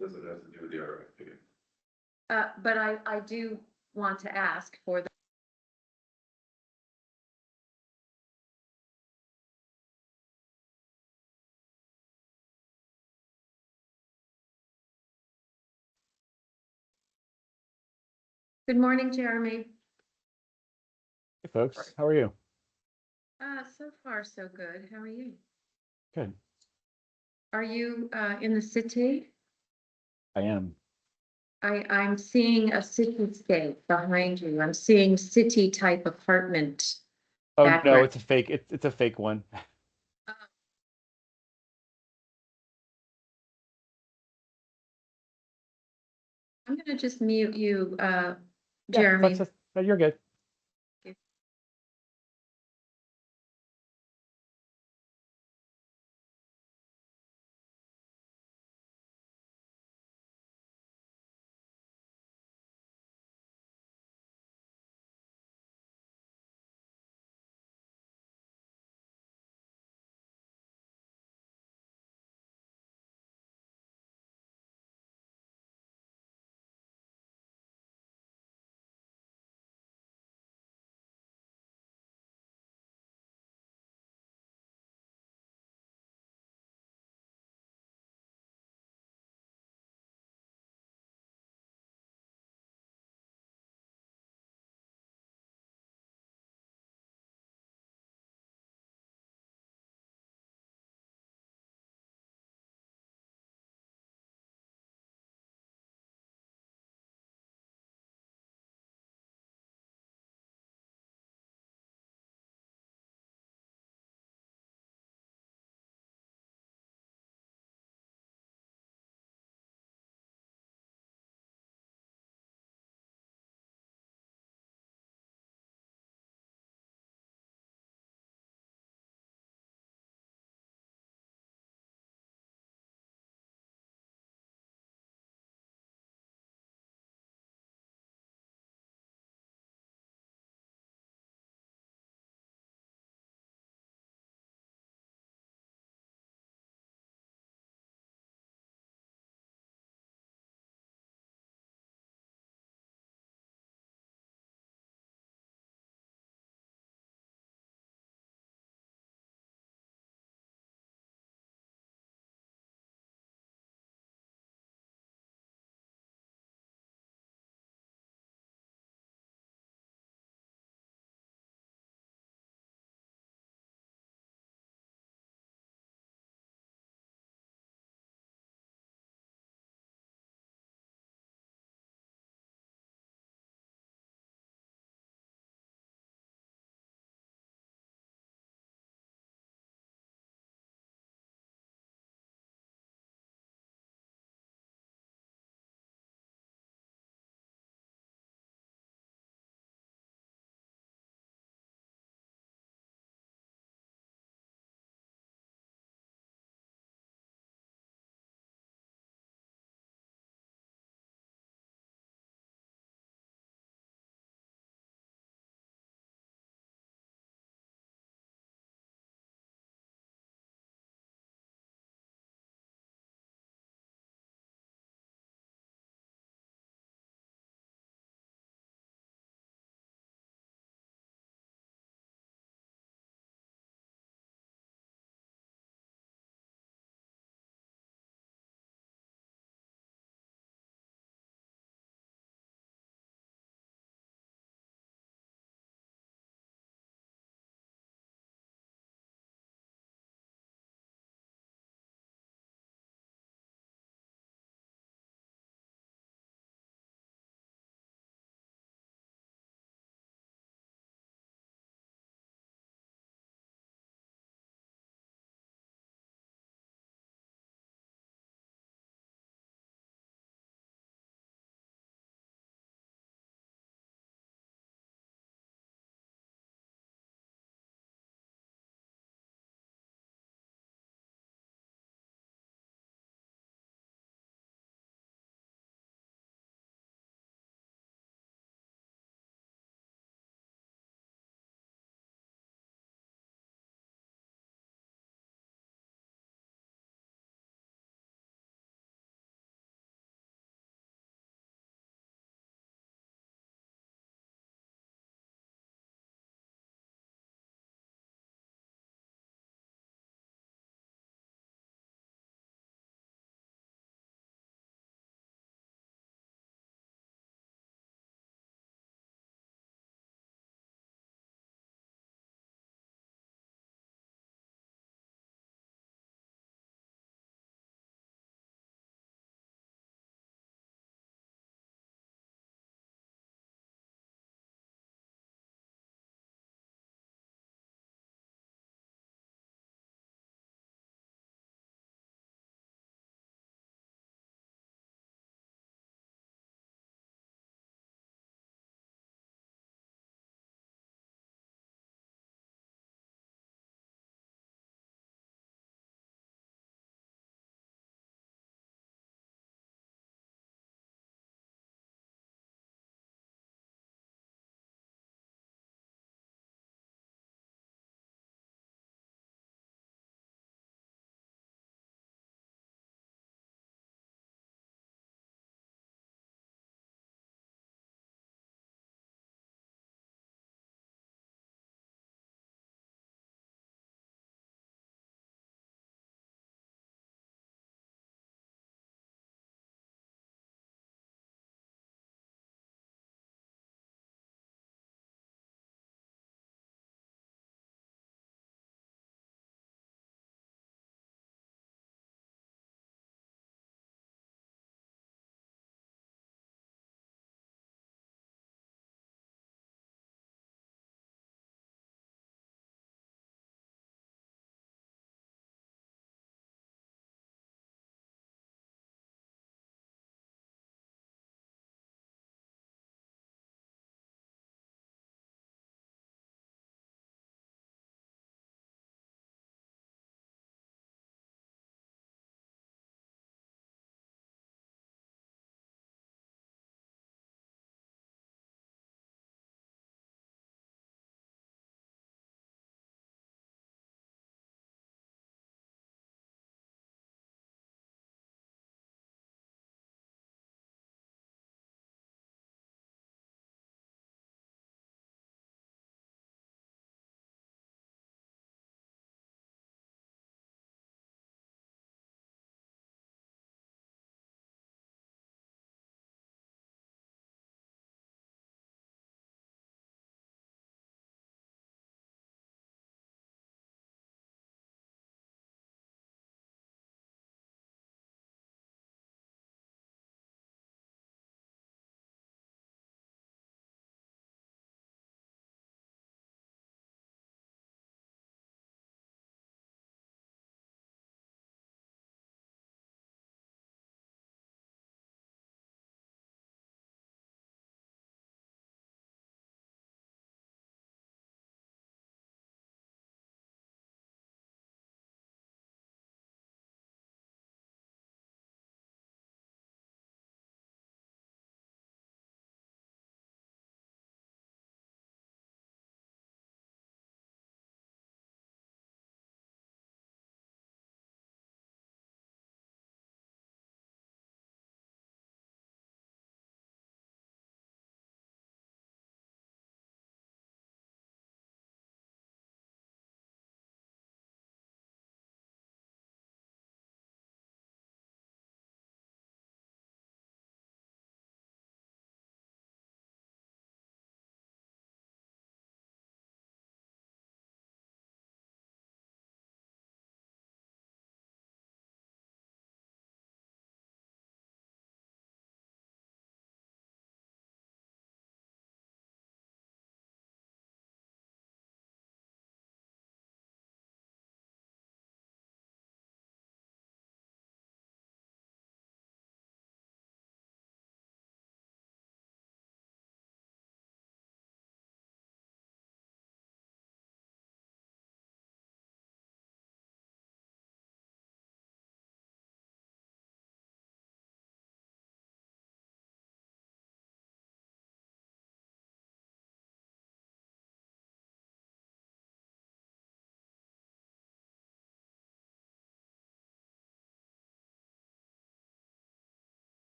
does it have to do with the RFP? But I do want to ask for the. Good morning, Jeremy. Hey folks, how are you? So far so good. How are you? Good. Are you in the city? I am. I'm seeing a cityscape behind you. I'm seeing city type apartment. Oh no, Background. it's a fake. It's a fake one. I'm gonna just mute you, Yeah, Jeremy. you're good.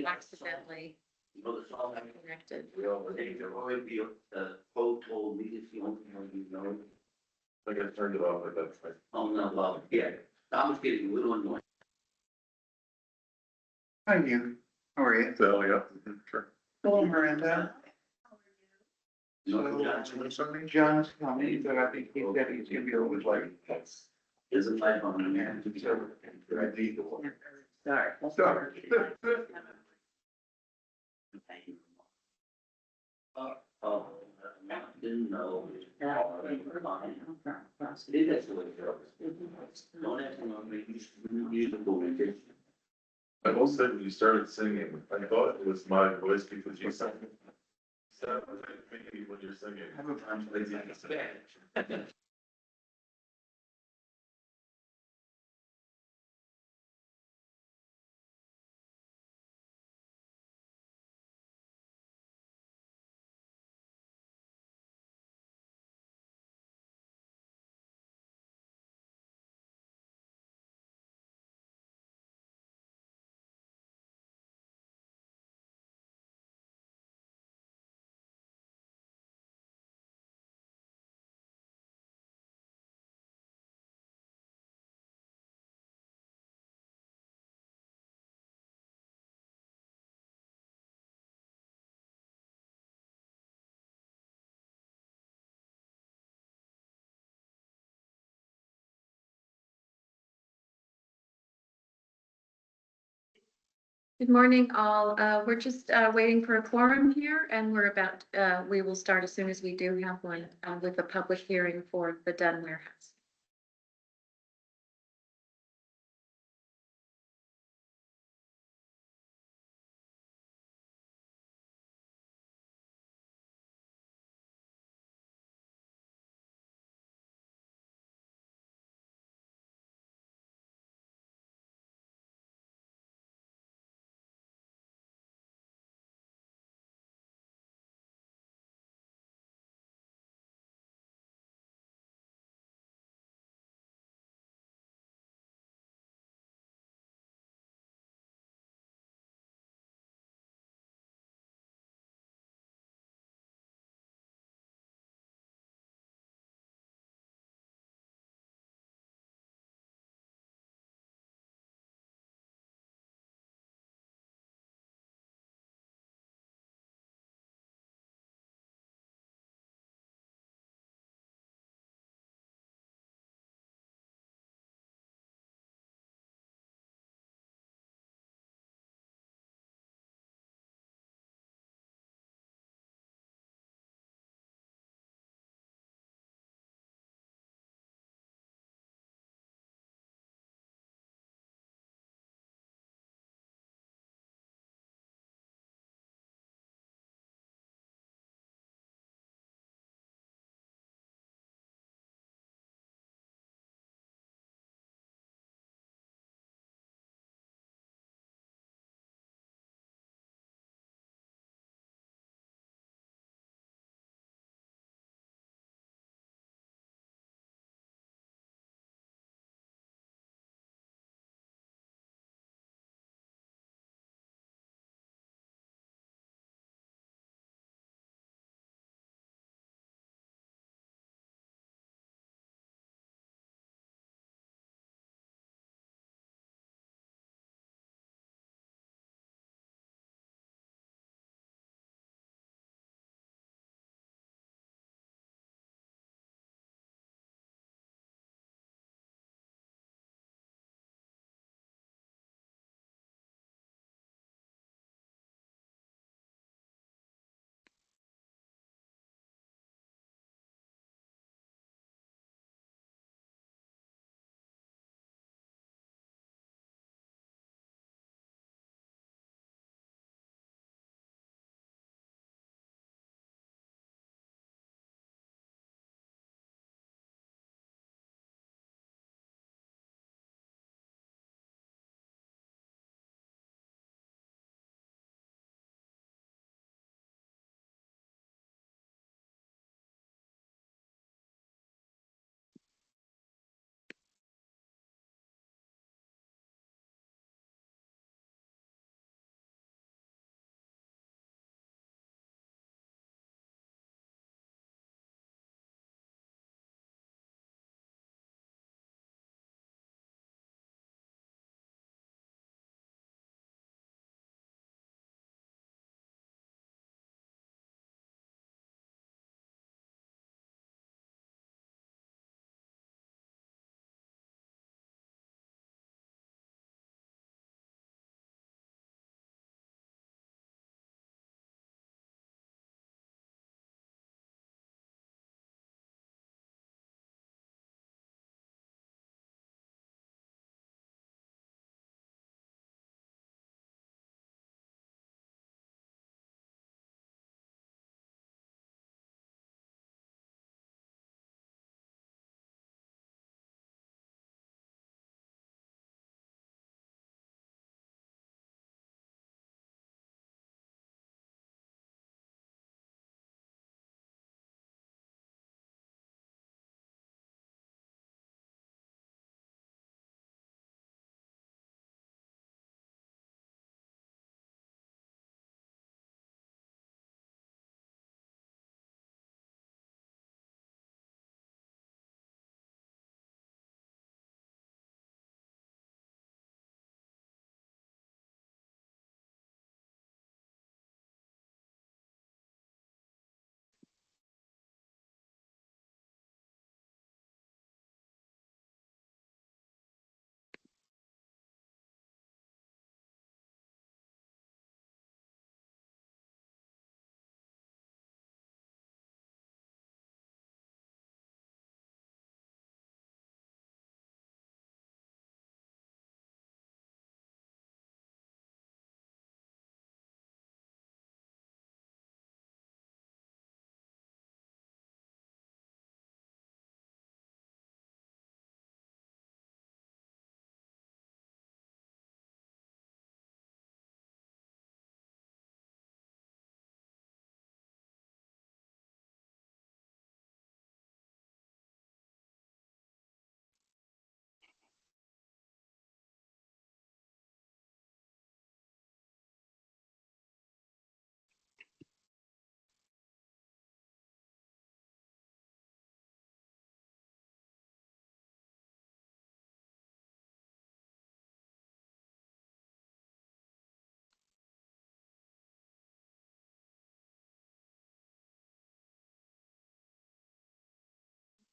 accidentally connected. Poe told me it's the only one you know. I got turned it off, but that's fine. Oh, no, well, yeah, I was getting a little annoyed. Hi, you. How are you? So, yeah, sure. Hello, Miranda. No, Johnson. So, John's coming, but I think he said he's gonna be over like. Isn't my phone. And so, I need the one. Sorry. Sorry. Oh, didn't know. It is the way it goes. Don't ask me on musical vacation. I will say when you started singing, I thought it was my voice because you sang. Sounded like me when you're singing. I'm lazy to say. Good morning, all. We're just waiting for a quorum here, and we will start as soon as we do have one with a public hearing for the Dunn Warehouse.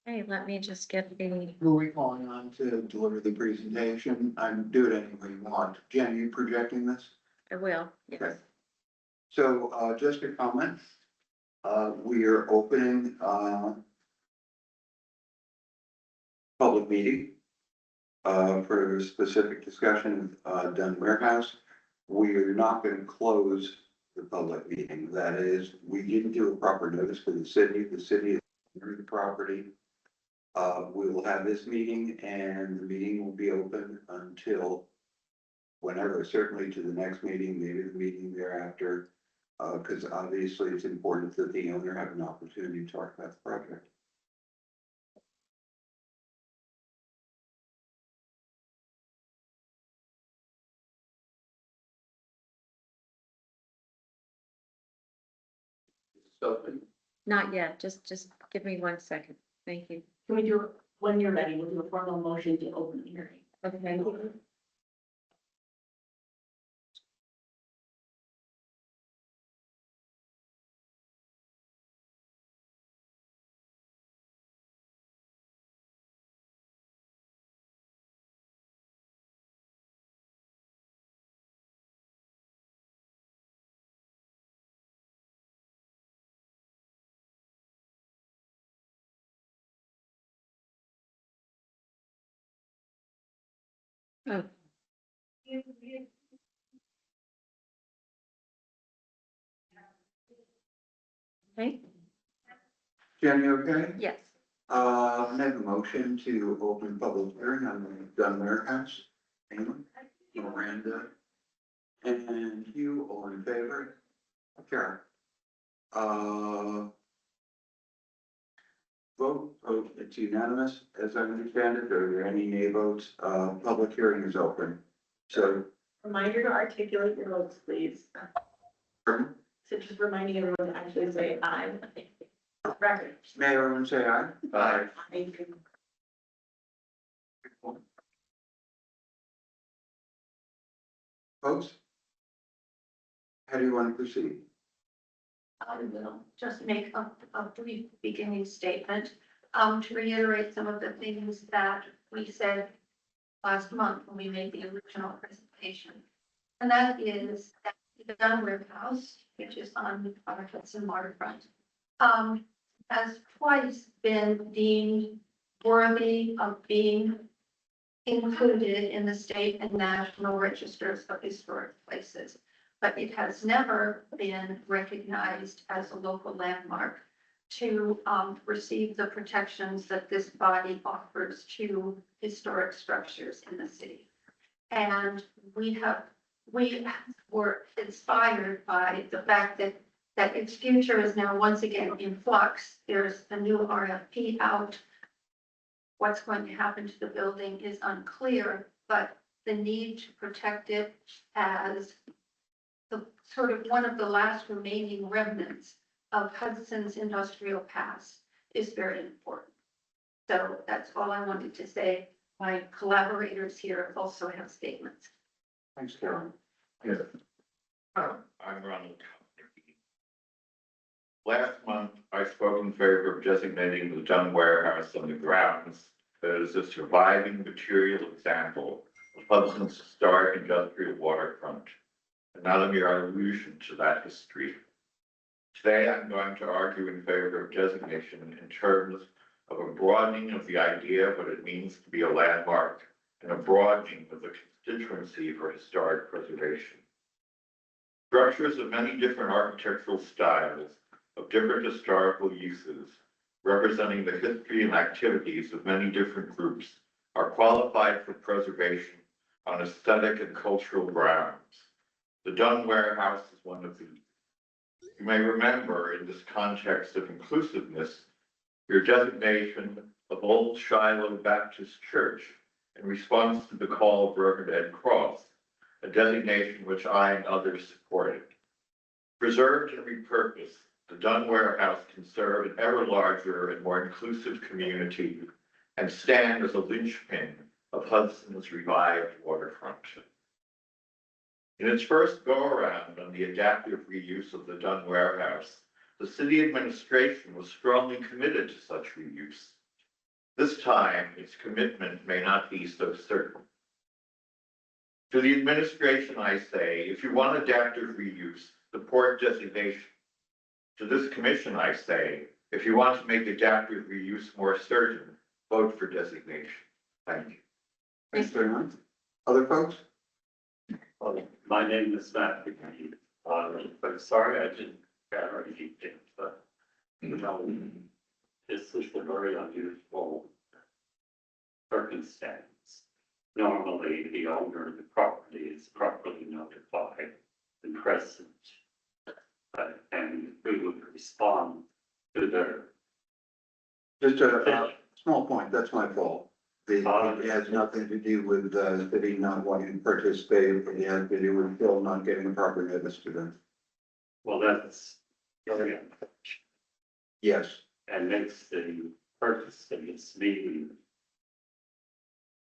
Hey, let me just get the, Who are we calling on to deliver the presentation? I'm do it any way you want. Jen, you projecting this? I will, yes. Okay. So, just a comment. We are opening, public meeting, for specific discussion of, Dunn Warehouse. We are not going to close the public meeting. That is, we didn't do a proper notice for the city. The city is under the property. We will have this meeting and the meeting will be open until whenever, certainly to the next meeting, maybe the meeting thereafter. Because obviously it's important that the owner have an opportunity to talk about the project. Not yet, just give me 1 second. Thank you. Can we do, when you're ready, we'll do a formal motion to open the hearing. Okay. Oh. Okay, Jen, you okay? yes. Make a motion to open public hearing on the Dunn Warehouse. Anyone? Miranda? And you, all in favor? Karen? Vote, it's unanimous, as I understand it. Are there any nay votes? Public hearing is open. So, Reminder to articulate your votes, please. pardon? So just reminding everyone to actually say aye. Record. May everyone say aye? Aye. Thank you. Folks? How do you want to proceed? I will just make a brief beginning statement, to reiterate some of the things that we said last month when we made the original presentation. And that is that the Dunn Warehouse, which is on our Hudson waterfront, has twice been deemed worthy of being included in the state and national registers of historic places, but it has never been recognized as a local landmark to receive the protections that this body offers to historic structures in the city. And we were inspired by the fact that its future is now once again in flux. There's a new RFP out. What's going to happen to the building is unclear, but the need to protect it as the sort of one of the last remaining remnants of Hudson's industrial past is very important. So that's all I wanted to say. My collaborators here also have statements. Thanks, Karen. Yeah. I'm Ronald. Last month, I spoke in favor of designating the Dunn Warehouse on the grounds as a surviving material example of Hudson's historic industrial waterfront, and not a mere allusion to that history. Today, I'm going to argue in favor of designation in terms of a broadening of the idea of what it means to be a landmark and a broadening of the constituency for historic preservation. Structures of many different architectural styles, of different historical uses, representing the history and activities of many different groups, are qualified for preservation on aesthetic and cultural grounds. The Dunn Warehouse is one of these. You may remember in this context of inclusiveness, your designation of Old Shiloh Baptist Church in response to the call of Reverend Ed Cross, a designation which I and others supported. Preserved and repurposed, the Dunn Warehouse can serve an ever larger and more inclusive community and stand as a linchpin of Hudson's revived waterfront. In its first go-around on the adaptive reuse of the Dunn Warehouse, the city administration was strongly committed to such reuse. This time, its commitment may not be so certain. To the administration, I say, if you want adaptive reuse, support designation. To this commission, I say, if you want to make adaptive reuse more certain, vote for designation. Thank you. Thanks very much. Other folks? My name is Matt McKee. I'm sorry I didn't gather anything, but you know, this is a very unusual circumstance. Normally, the owner of the property is properly notified and present. And we would respond to their. Just a small point, that's my fault. It has nothing to do with the city not wanting to participate, it has to do with Phil not getting a proper notice to them. Well, that's very unfortunate Yes, and makes the purpose of this meeting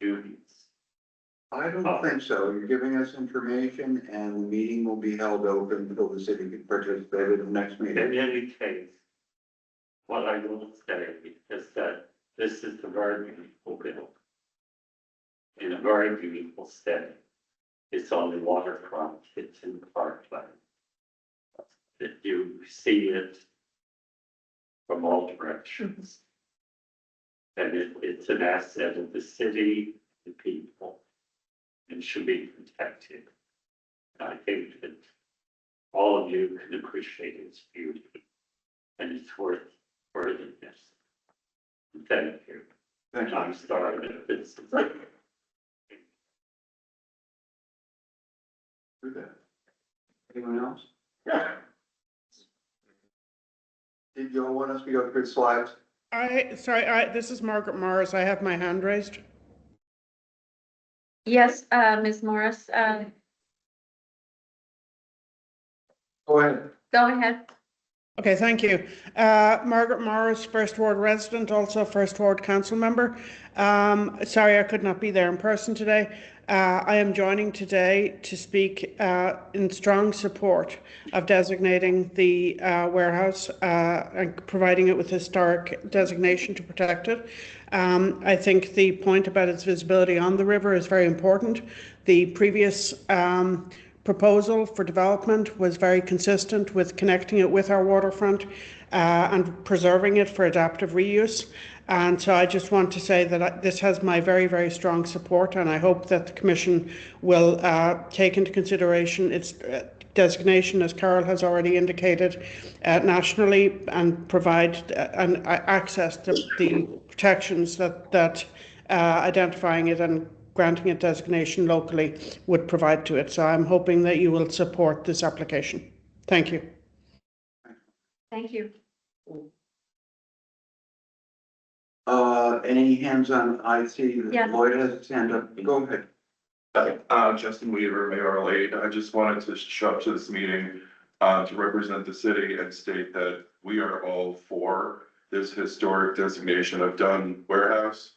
dubious. I don't think so. You're giving us information and the meeting will be held open until the city can participate in the next In meeting. any case, what I will say is that this is a very beautiful bill. In a very beautiful setting. It's on the waterfront, it's in the parkland. That you see it from all directions. And it's an asset of the city, the people, and should be protected. I think that all of you can appreciate its beauty and its worthiness. Thank you. Thank you. I'm sorry that this is. Who's that? Anyone else? Did you all want us to go through slides? This is Margaret Morris. I have my hand raised. Yes, Ms. Morris, Go ahead. go ahead. Okay, thank you. Margaret Morris, First Ward resident, also First Ward council member. Sorry I could not be there in person today. I am joining today to speak in strong support of designating the warehouse and providing it with historic designation to protect it. I think the point about its visibility on the river is very important. The previous proposal for development was very consistent with connecting it with our waterfront and preserving it for adaptive reuse. And so I just want to say that this has my very, very strong support, and I hope that the Commission will take into consideration its designation, as Carol has already indicated, nationally, and provide and access the protections that identifying it and granting it designation locally would provide to it. So I'm hoping that you will support this application. Thank you. Thank you. Any hands on, I see Yeah. that Lloyd has his hand up. Go ahead. Justin Weaver, Mayoral Aid. I just wanted to show up to this meeting to represent the city and state that we are all for this historic designation of Dunn Warehouse.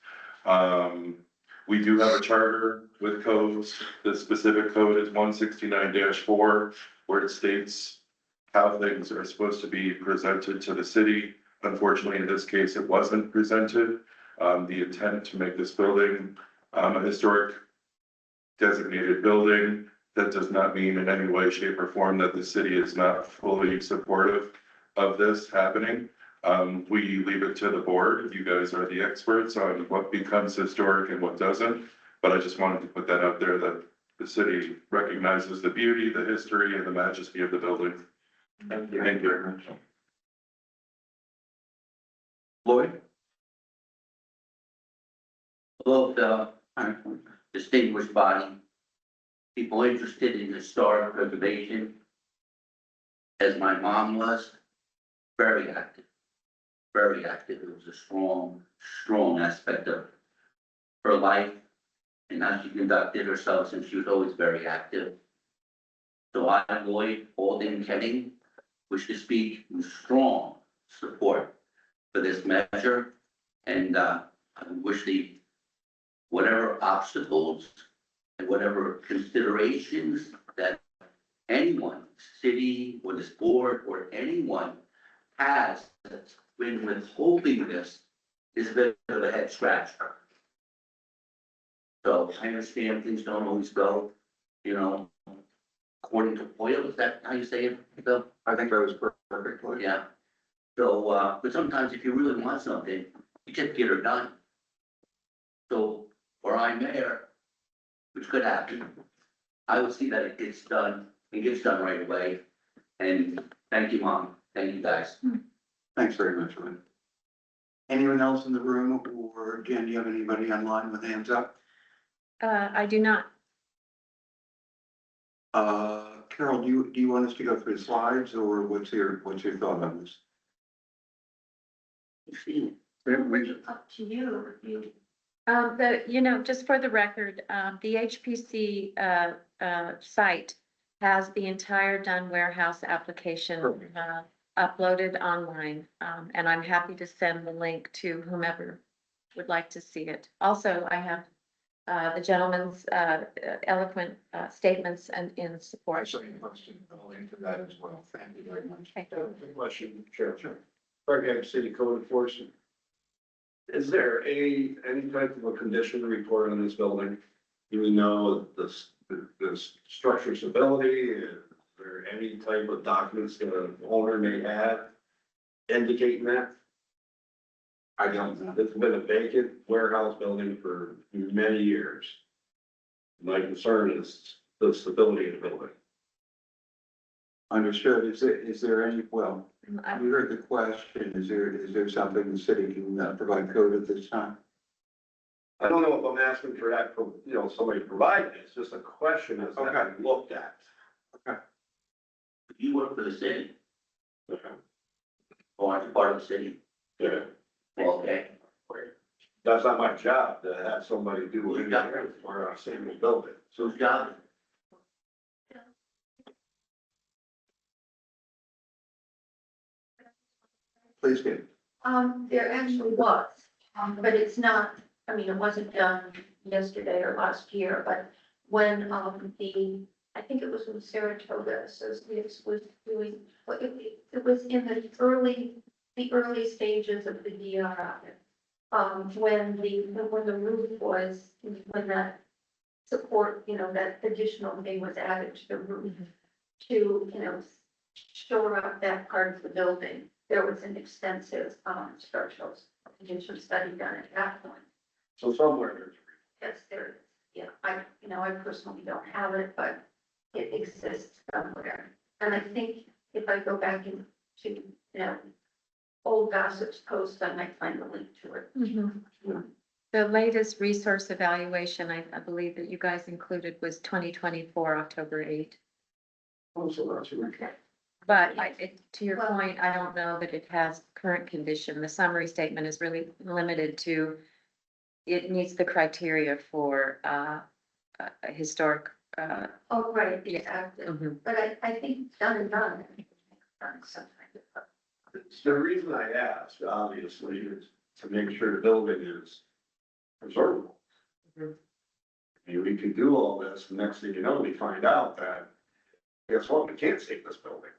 We do have a charter with codes. The specific code is 169-4, where it states how things are supposed to be presented to the city. Unfortunately, in this case, it wasn't presented. The intent to make this building a historic designated building, that does not mean in any way, shape, or form that the city is not fully supportive of this happening. We leave it to the board. You guys are the experts on what becomes historic and what doesn't. But I just wanted to put that out there, that the city recognizes the beauty, the history, and the majesty of the building. Thank you. Thank you very much. Lloyd? Hello, the distinguished body, people interested in historic preservation, as my mom was, very active, very active. It was a strong aspect of her life and how she conducted herself, and she was always very active. So I, Lloyd Alden Kenning, wish to speak in strong support for this measure, and I wish whatever obstacles and whatever considerations that anyone, city or this board or anyone has that's been withholding this is a bit of a head scratcher. So I understand things don't always go, you know, according to oil, is that how you say it, Bill? I think that was perfect. Lloyd. Yeah. So, but sometimes if you really want something, you just get it done. So, or I'm mayor, which could happen, I will see that it gets done, right away. And thank you, Mom, thank you guys. Thanks very much, Lynn. Anyone else in the room, or Jen, do you have anybody online with hands up? I do not. Carol, do you want us to go through the slides, or what's your thought on this? Up to you, if you, Just for the record, the HPC, site has the entire Dunn Warehouse application, uploaded online. And I'm happy to send the link to whomever would like to see it. Also, I have, the gentleman's, eloquent, statements and in support. Actually, a question, I'll into that as well. Thank you very much. Okay. Question, Chair. Craig, City Code Enforcement. Is there any type of a condition report on this building? Do we know the structure stability? Is there any type of documents the owner may have indicating that? I don't know. It's been a vacant warehouse building for many years. My concern is the stability of the building. Understood. Is there any, well, you heard the question. Is there something the city can provide code at this time? I don't know if I'm asking for that from, somebody to provide it. It's just a question as Okay. looked at. You work for the city, Okay. or are you part of the city? Yeah. Okay. That's not my job to have somebody do Whose it job? or a single building. So whose job? is it? Please do. there actually was, but it's not, it wasn't done yesterday or last year, but when, I think it was when Saratoga Associates was doing, well, it was in the early stages of the DRI. When the roof was, when that support, that additional thing was added to the roof to, shore up that part of the building, there was an extensive, structural condition study done at that point. So somewhere there's. Yes, there is. Yeah, I personally don't have it, but it exists somewhere. And I think if I go back into, old gossip's post, I might find a link to it. The latest resource evaluation, I believe that you guys included was 2024, October 8. Also, that's Okay. But to your Well- point, I don't know that it has current condition. The summary statement is really limited to, it meets the criteria for, a historic, Oh, right, Yeah. exactly. mhm. But I think done and done. Sometimes. the reason I asked, obviously, is to make sure the building is preservable. Mhm. We can do all this, the next thing you know, we find out that, guess what, we can't save this building.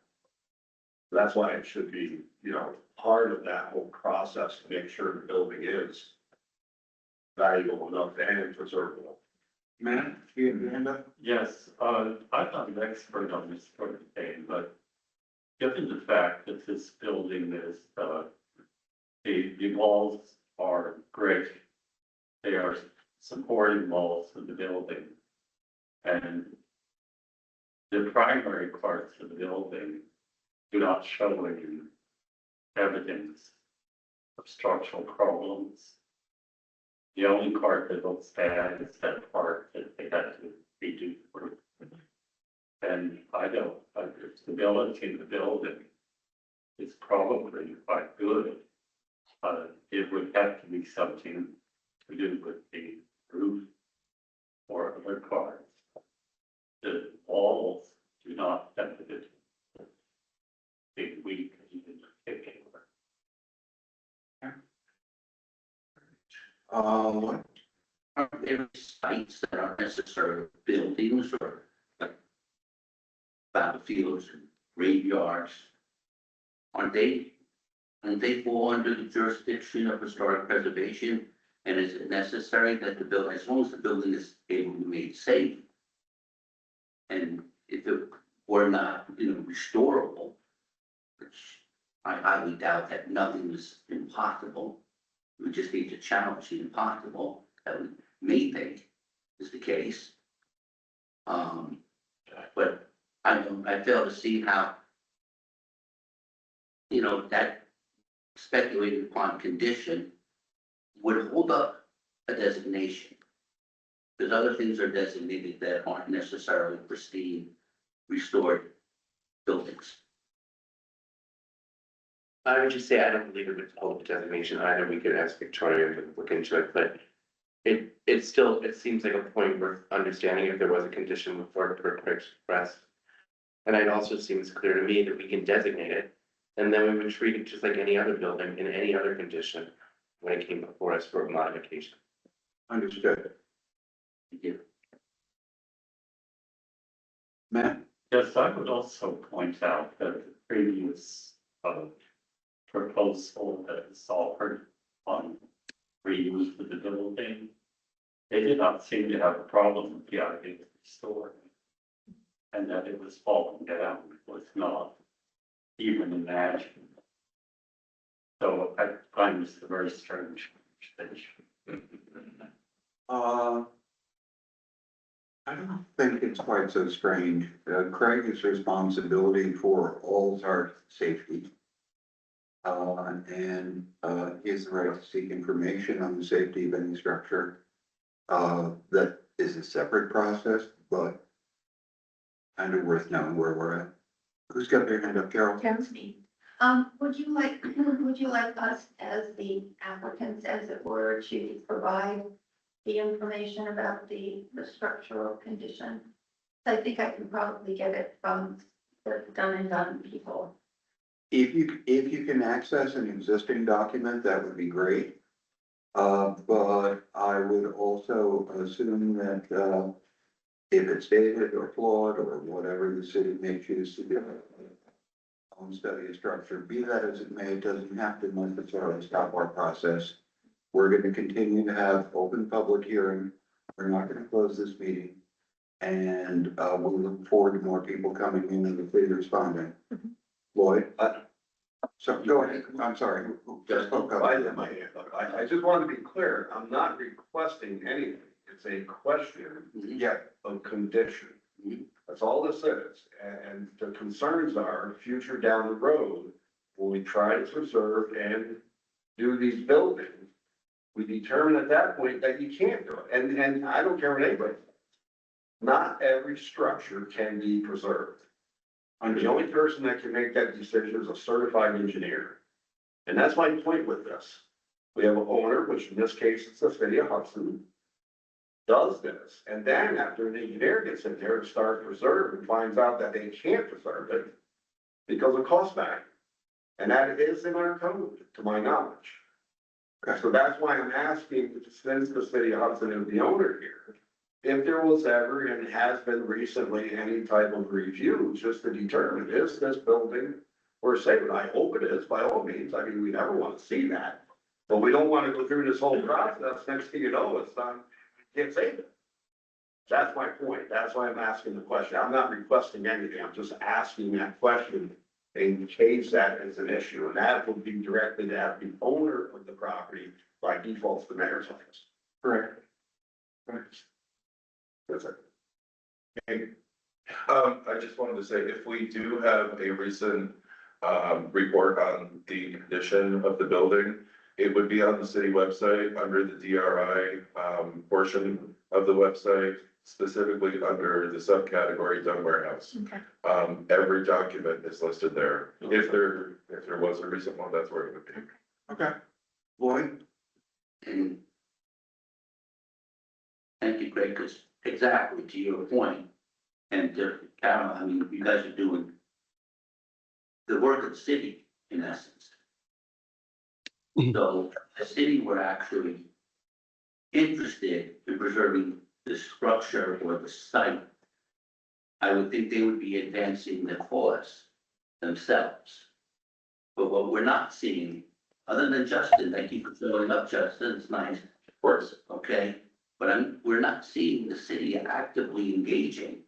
That's why it should be, part of that whole process to make sure the building is valuable enough and preservable. Matt, you have your hand up? Yes, I'm not an expert on this sort of thing, but given the fact that this building is, the walls are brick, they are supporting walls of the building. And the primary parts of the building do not show any evidence of structural problems. The only part that looks bad is that part that they had to redo. And the stability of the building is probably quite good. It would have to be something to do with the roof or other parts. The walls do not have to be weak in particular. What? Are there sites that are necessary buildings or like battlefields and graveyards? Aren't they and they fall under the jurisdiction of historic preservation. And is it necessary that the building, as long as the building is able to be made safe? And if it were not, restorable, which I highly doubt that nothing is impossible. We just need to challenge the impossible that we may think is the case. But I fail to see how, that speculated upon condition would hold up a designation. Because other things are designated that aren't necessarily pristine, restored buildings. I would just say, I don't believe it would hold the designation either. We could ask Victoria to look into it, but it seems like a point worth understanding if there was a condition before it expressed. And it also seems clear to me that we can designate it, and then we would treat it just like any other building in any other condition when it came before us for a modification. Understood. Thank you. Matt? Yes, I would also point out that the previous proposal that was offered on reuse of the building, they did not seem to have a problem with the idea of restoring. And that it was falling down was not even imagined. So I find this a very strange station. I don't think it's quite so strange. Craig is responsibility for all our safety. And he has the right to seek information on the safety of any structure. That is a separate process, but kind of worth knowing where we're at. Who's got their hand up, Carol? That's me. Would you like us as the applicants, as it were, to provide the information about the structural condition? I think I can probably get it from the done and done people. If you can access an existing document, that would be great. But I would also assume that, if it's dated or flawed or whatever the city may choose to do, study a structure, be that as it may, it doesn't have to necessarily stop our process. We're going to continue to have open public hearing. We're not going to close this meeting. And we look forward to more people coming in and hopefully responding. Lloyd? So go ahead. I'm sorry. Just spoke up. I had my hand up. I just want to be clear, I'm not requesting anything. It's a question Yeah. of condition. That's all this is. And the concerns are future down the road, when we try to preserve and do these buildings, we determine at that point that you can't do it. And I don't care what anybody says. Not every structure can be preserved. And the only person that can make that decision is a certified engineer. And that's my point with this. We have an owner, which in this case, it's the city of Hudson, does this. And then after an engineer gets in there to start preserve and finds out that they can't preserve it because of cost value. And that is in our code, to my knowledge. So that's why I'm asking, since the city of Hudson is the owner here, if there was ever and has been recently any type of review just to determine, is this building or safe? I hope it is, by all means. I mean, we never want to see that. But we don't want to go through this whole process. Next thing you know, it's not, can't save it. That's my point. That's why I'm asking the question. I'm not requesting anything. I'm just asking that question in case that is an issue. And that would be directed at the owner of the property by default to the mayor's office. Correct. That's it. I just wanted to say, if we do have a recent, report on the condition of the building, it would be on the city website under the DRI, portion of the website, specifically under the subcategory dumb warehouse. Okay. Every document is listed there. If there was a recent one, that's where it would be. Okay. Lloyd? And thank you, Craig, because exactly to your point, and Carol, I mean, you guys are doing the work of the city, in essence. So the city were actually interested in preserving the structure or the site. I would think they would be advancing the cause themselves. But what we're not seeing, other than Justin, thank you for filling up, Justin, it's nice, Of course. okay? But we're not seeing the city actively engaging.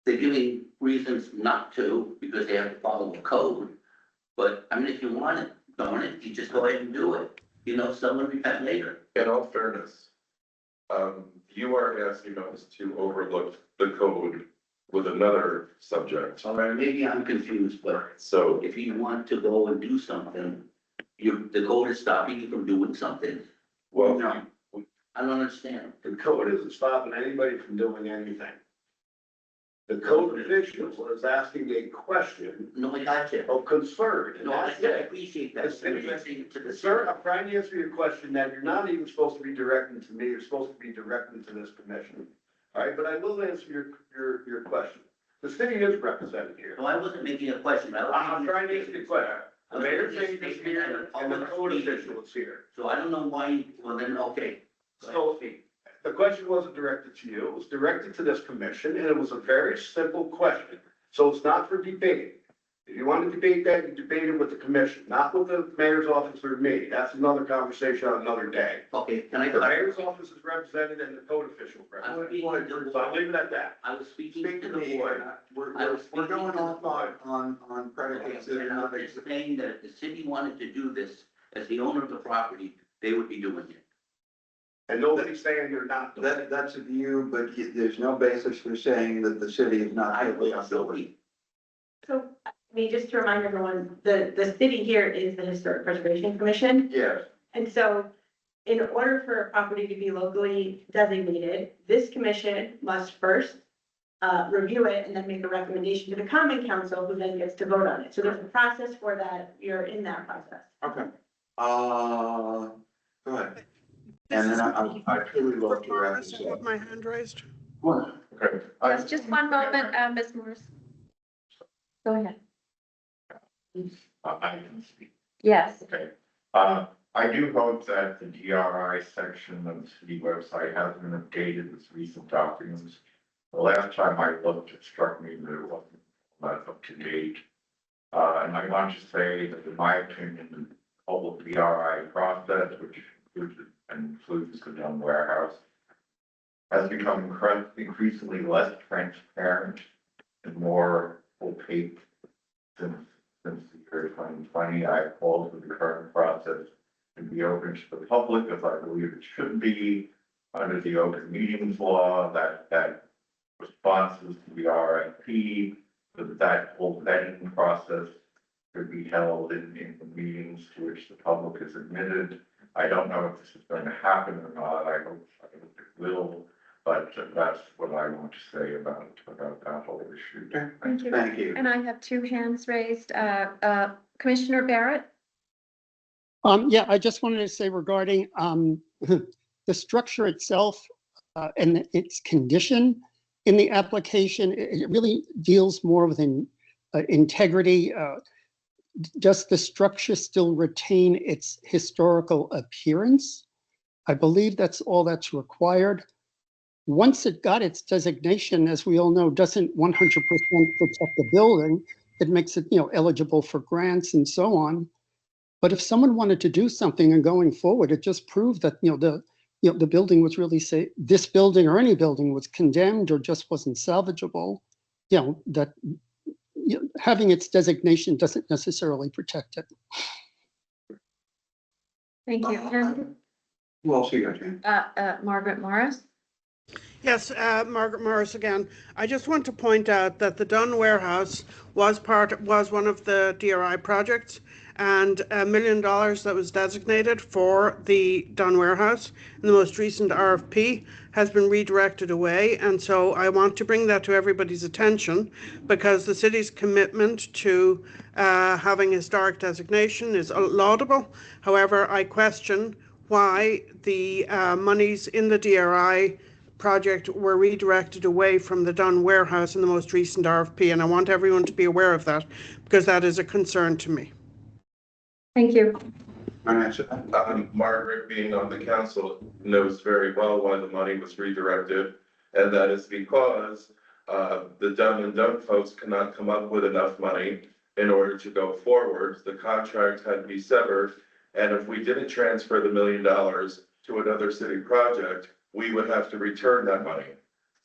They're giving reasons not to, because they have to follow the code. But, I mean, if you want it, darn it, you just go ahead and do it. You know, someone repent later. In all fairness, you are asking us to overlook the code with another subject. All right, maybe I'm confused, but So, if you want to go and do something, the code is stopping you from doing something. well, No. I don't understand. The code isn't stopping anybody from doing anything. The code official is asking a question No, I got you. of concern. and No, I that's it. appreciate that. The city- Listening to the Sir, I'm trying to answer your question that you're not even supposed to be directing to me, you're supposed to be directing to this commission. All right, but I will answer your question. The city is represented here. No, I wasn't making a question. I'm trying to answer your question. The mayor saying this here and the code official is here. So I don't know why, well then, okay. So the question wasn't directed to you, it was directed to this commission, and it was a very simple question. So it's not for debate. If you want to debate that, you debate it with the commission, not with the mayor's office or me. That's another conversation on another day. Okay, can I? The mayor's office is represented and the code official is I was represented. speaking to the So I'll board. leave it at that. I was speaking Speak to to the me, board. we're going off on predicates that are And I not was just saying that if the city wanted to do this as the owner of the property, they would be doing it. And nobody's saying you're not doing it. That's a view, but there's no basis for saying that the city is not. I totally will on still board. be. So, I mean, just to remind everyone, the city here is the Historic Preservation Commission. Yes. And so in order for a property to be locally designated, this commission must first review it and then make a recommendation to the common council, who then gets to vote on it. So there's a process for that. You're in that process. Okay. Go ahead. And then I truly love to wrap this I have up. my hand raised. okay. Yes, just one moment, Ms. Morris. Go ahead. I can speak. Yes. Okay. I do hope that the DRI section of the city website has been updated with recent documents. The last time I looked, it struck me that it wasn't up to date. And I want to say that in my opinion, the whole DRI process, which includes the Dunn warehouse, has become increasingly less transparent and more opaque since the year 2020. I called for the current process to be open to the public, as I believe it should be under the open meetings law, that responses to the RFP, that whole vetting process could be held in the meetings to which the public is admitted. I don't know if this is going to happen or not. I hope it will, but that's what I want to say about that whole issue. Thank you. Thank you. And I have two hands raised. Commissioner Barrett? Yeah, I just wanted to say regarding the structure itself and its condition in the application, it really deals more with integrity. Does the structure still retain its historical appearance? I believe that's all that's required. Once it got its designation, as we all know, doesn't 100% protect the building. It makes it, eligible for grants and so on. But if someone wanted to do something and going forward, it just proved that, the building was really safe. This building or any building was condemned or just wasn't salvageable. That having its designation doesn't necessarily protect it. Thank you. And, Who else you got, Jane? Margaret Morris? Yes, Margaret Morris again. I just want to point out that the Dunn warehouse was one of the DRI projects, and $1 million that was designated for the Dunn warehouse in the most recent RFP has been redirected away. And so I want to bring that to everybody's attention, because the city's commitment to having historic designation is laudable. However, I question why the monies in the DRI project were redirected away from the Dunn warehouse in the most recent RFP, and I want everyone to be aware of that, because that is a concern to me. Thank you. Margaret, being on the council, knows very well why the money was redirected. And that is because, the Dunn and Dunn folks cannot come up with enough money in order to go forward. The contract had to be severed. And if we didn't transfer the $1 million to another city project, we would have to return that money.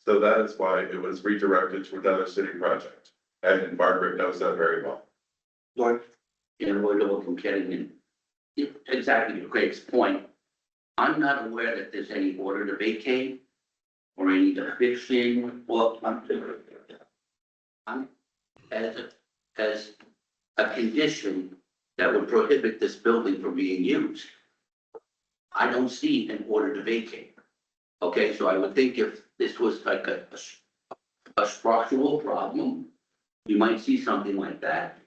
So that is why it was redirected to another city project. And Margaret knows that very well. Lloyd? And we're looking, getting in, exactly to Craig's point. I'm not aware that there's any order to vacate or any eviction, well, I'm, as a condition that would prohibit this building from being used. I don't see an order to vacate. Okay, so I would think if this was like a structural problem, you might see something like that.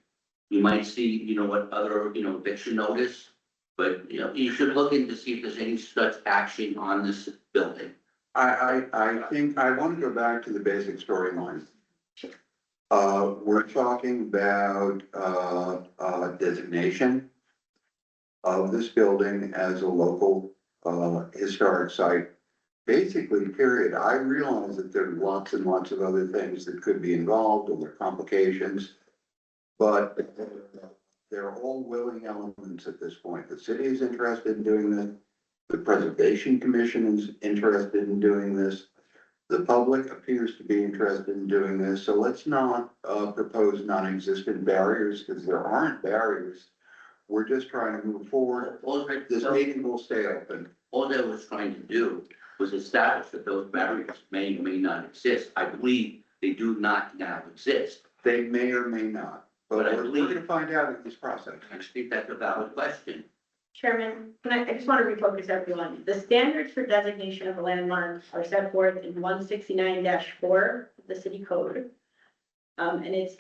You might see, you know, what other, you know, eviction notice, but, you know, you should look into see if there's any such action on this building. I think I want to go back to the basic storyline. We're talking about, designation of this building as a local, historic site. Basically, period. I realize that there are lots and lots of other things that could be involved or complications. But they're all willing elements at this point. The city is interested in doing this. The Preservation Commission is interested in doing this. The public appears to be interested in doing this. So let's not propose non-existent barriers because there aren't barriers. We're just trying to move forward. This meeting will stay open. All they was trying to do was establish that those barriers may or may not exist. I believe they do not now exist. They may or may not. But we're going to find out in this process. I think that's a valid question. Chairman, I just want to refocus everyone. The standards for designation of a landmark are set forth in 169-4 of the city code. And it's,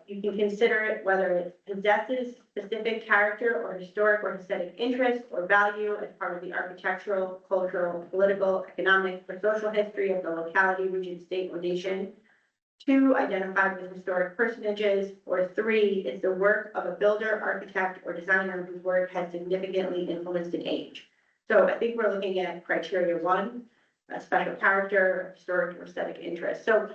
you can consider it whether it possesses specific character or historic or aesthetic interest or value as part of the architectural, cultural, political, economic, or social history of the locality, region, state, or nation. 2, identified with historic personages, or 3, is the work of a builder, architect, or designer whose work has significantly influenced an age. So I think we're looking at criteria 1, a special character, historic or aesthetic interest. So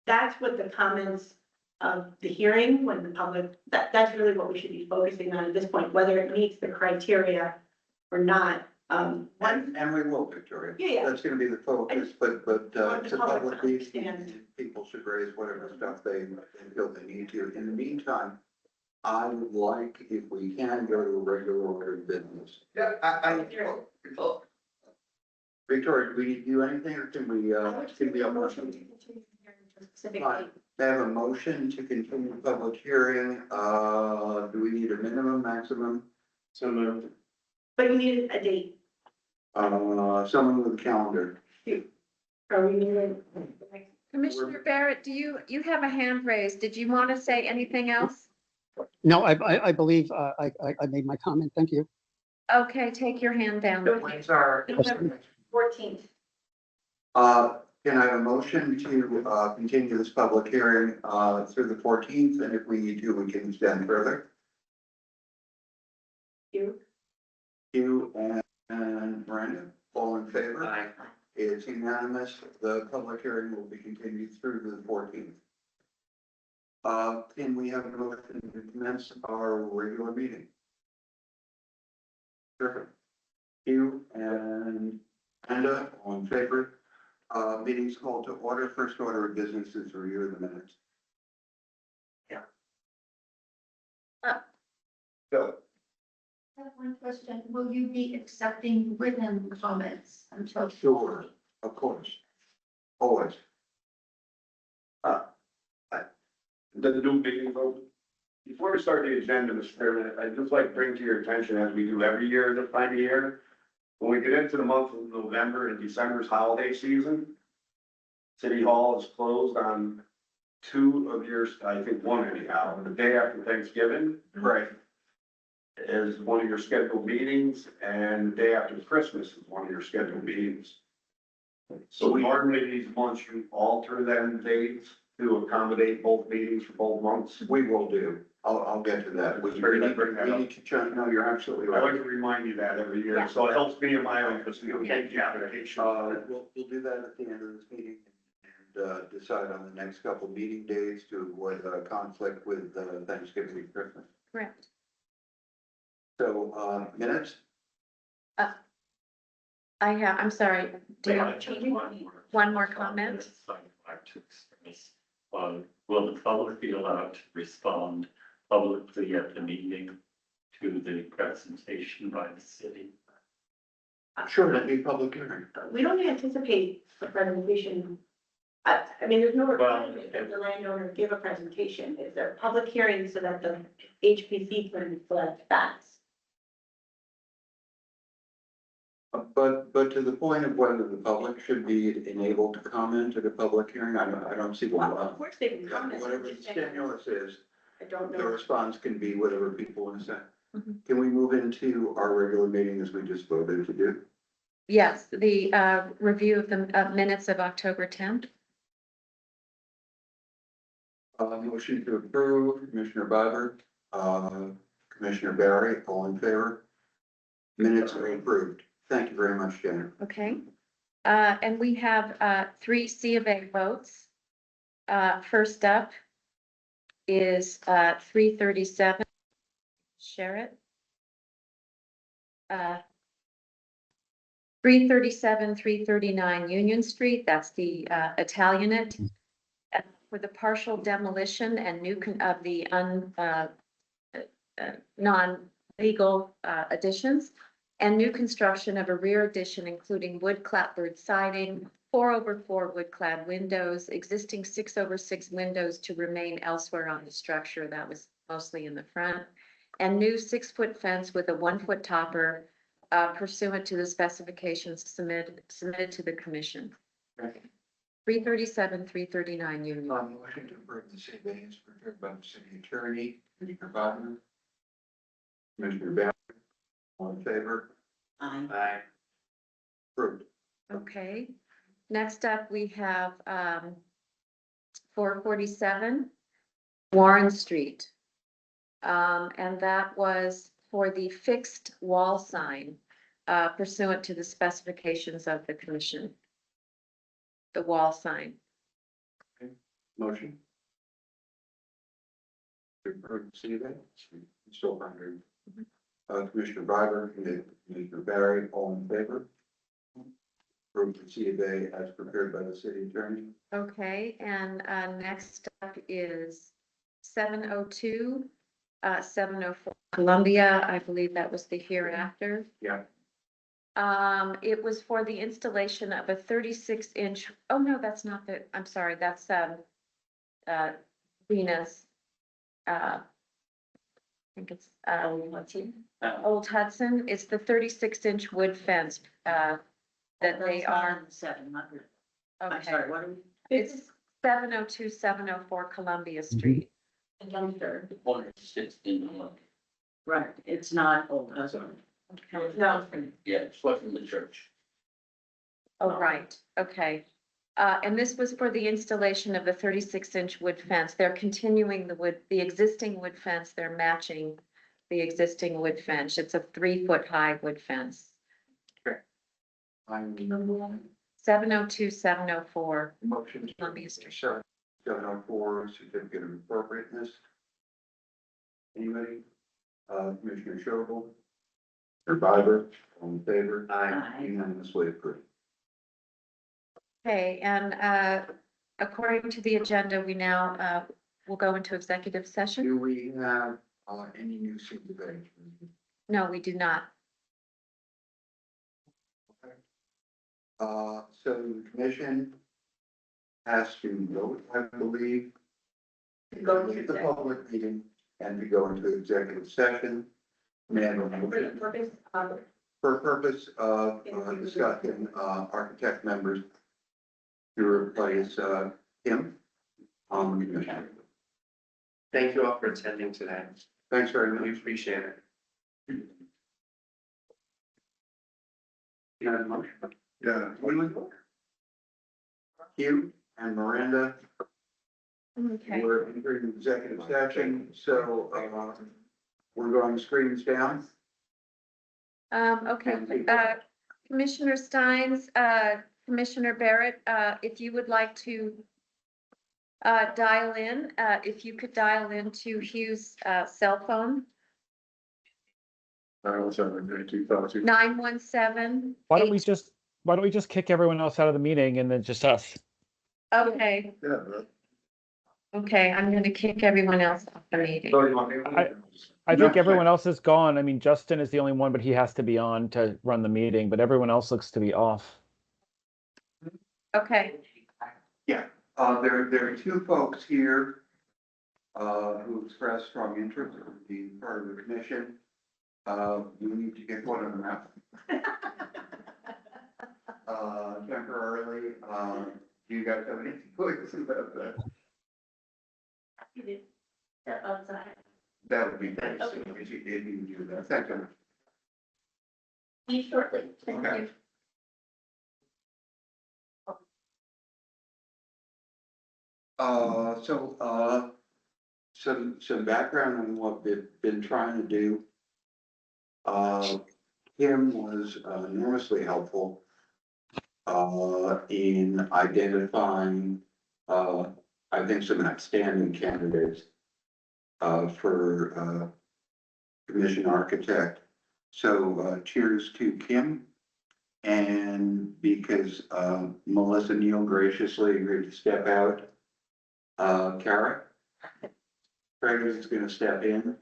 that's what the comments of the hearing, when the public, that's really what we should be focusing on at this point, whether it meets the criteria or not. And we will, Victoria. Yeah. That's going to be the focus, but want the it's a public public to meeting. understand. People should raise whatever stuff they feel they need to. In the meantime, I would like, if we can, go to a regular order of business. Yeah, Victoria, do we need to do anything or can we, can we have a motion? Specific Fine. I have a motion to continue the public hearing. Do we need a minimum, maximum? So moved. But you need a date. Someone with a calendar. Are we moving? Commissioner Barrett, do you have a hand raised? Did you want to say anything else? No, I believe I made my comment. Thank you. Okay, take your hand down. When's our? November 14th. Can I have a motion to continue this public hearing through the 14th? And if we need to, we can extend further. You and Miranda, all in favor? Aye. It's unanimous. The public hearing will be continued through to the 14th. Can we have a motion to commence our regular meeting? Perfect. You and Amanda, all in favor? Meeting's called to order. First order of business is review of the minutes. Bill. I have one question. Will you be accepting written comments until? Sure, of course. Always. The new meeting vote. Before we start the agenda, Mr. Chairman, I'd just like to bring to your attention, as we do every year this time of year, when we get into the month of November and December's holiday season, City Hall is closed on 2 of your, I think 1 anyhow, the day after Thanksgiving. Right. Is one of your scheduled meetings, and the day after Christmas is one of your scheduled meetings. So normally these months you alter them dates to accommodate both meetings for both months. We will do. I'll get to that. We need to check. No, you're absolutely I like right. to remind you that every year, Yeah. so it helps me in my office, you know, take the application. We'll do that at the end of this meeting. decide on the next couple meeting days to avoid conflict with Thanksgiving and Christmas. Correct. So, minutes? I'm sorry, do you, I just one more comment? I'd like to express, will the public be allowed to respond publicly at the meeting to the presentation by the city? Sure, that'd be public hearing. We don't anticipate a presentation. I mean, there's no requirement that the landowner give a presentation. Is there a public hearing so that the HPC can collect facts? But to the point of whether the public should be enabled to comment at a public hearing, I don't see why Well, of not. course they can comment. Whatever the stimulus is, I don't the know. response can be whatever people want to say. Mhm. Can we move into our regular meeting as we just voted to do? Yes, the review of the minutes of October 10th. Motion to approve, Commissioner Biber, Commissioner Barry, all in favor? Minutes are approved. Thank you very much, Jennifer. Okay. And we have 3 C of A votes. First up is 337. Share it. 337, 339 Union Street, that's the Italianate. For the partial demolition and of the non-legal additions and new construction of a rear addition, including wood clapboard siding, 4/4 wood clad windows, existing 6/6 windows to remain elsewhere on the structure. That was mostly in the front. And new 6-foot fence with a 1-foot topper pursuant to the specifications submitted to the commission. 337, 339 Union. Motion to approve the city minutes prepared by the city attorney, Commissioner Biber. Commissioner Barry, all in favor? Aye. Approved. Okay, next up, we have 447 Warren Street. And that was for the fixed wall sign pursuant to the specifications of the commission. The wall sign. Motion. To approve the city minutes, still under. Commissioner Biber, Commissioner Barry, all in favor? Approve the C of A as prepared by the city attorney. Okay, and next up is 702, 704 Columbia. I believe that was the hereafter. Yeah. It was for the installation of a 36-inch, oh no, that's not the, I'm sorry, that's Venus. I think it's, let's see, Old Hudson. It's the 36-inch wood fence, that they are. 700. Okay. I'm sorry, what are we? It's 702, 704 Columbia Street. Dumpster. One sits in the, Right, it's not Old Hudson. Okay. No. yeah, it's what from the church. Oh, right, okay. And this was for the installation of the 36-inch wood fence. They're continuing the existing wood fence. They're matching the existing wood fence. It's a 3-foot high wood fence. I'm 702, 704. motion to Columbia Street. 704 certificate of appropriateness. Anybody? Commissioner Sherwood? Or Biber, all in favor? Aye. Unanimously approved. Okay, and according to the agenda, we now will go into executive session. Do we have any new supervision? No, we do not. So the commission has to vote, I believe, to Go go into to the exec- public meeting and to go into executive session. May I have a For the motion? purpose of For purpose of discussing architect members to replace him on the commission. Thank you all for attending today. Thanks very We much. appreciate it. You have a motion? Yeah. Hugh and Miranda, Okay. we're entering executive session, so we're going screens down. Okay, Commissioner Steins, Commissioner Barrett, if you would like to dial in, if you could dial into Hugh's cell phone, Why don't we 917. why don't we just kick everyone else out of the meeting and then just us? Okay, Yeah. okay, I'm gonna kick everyone else off the meeting. So you want me? I think everyone else is gone. I mean, Justin is the only one, but he has to be on to run the meeting, but everyone else looks to be off. Okay, There are two folks here, who expressed strong interest in being part of the commission. We need to get one of them out. Temporarily, do you guys have any feelings about that? Outside. That would be great, so if you do that, thank you. Me shortly. Thank Okay. you. Some background on what we've been trying to do. Kim was enormously helpful in identifying, I think, some outstanding candidates for commission architect. So cheers to Kim. And because Melissa Neal graciously agreed to step out, Kara Craig is going to step in,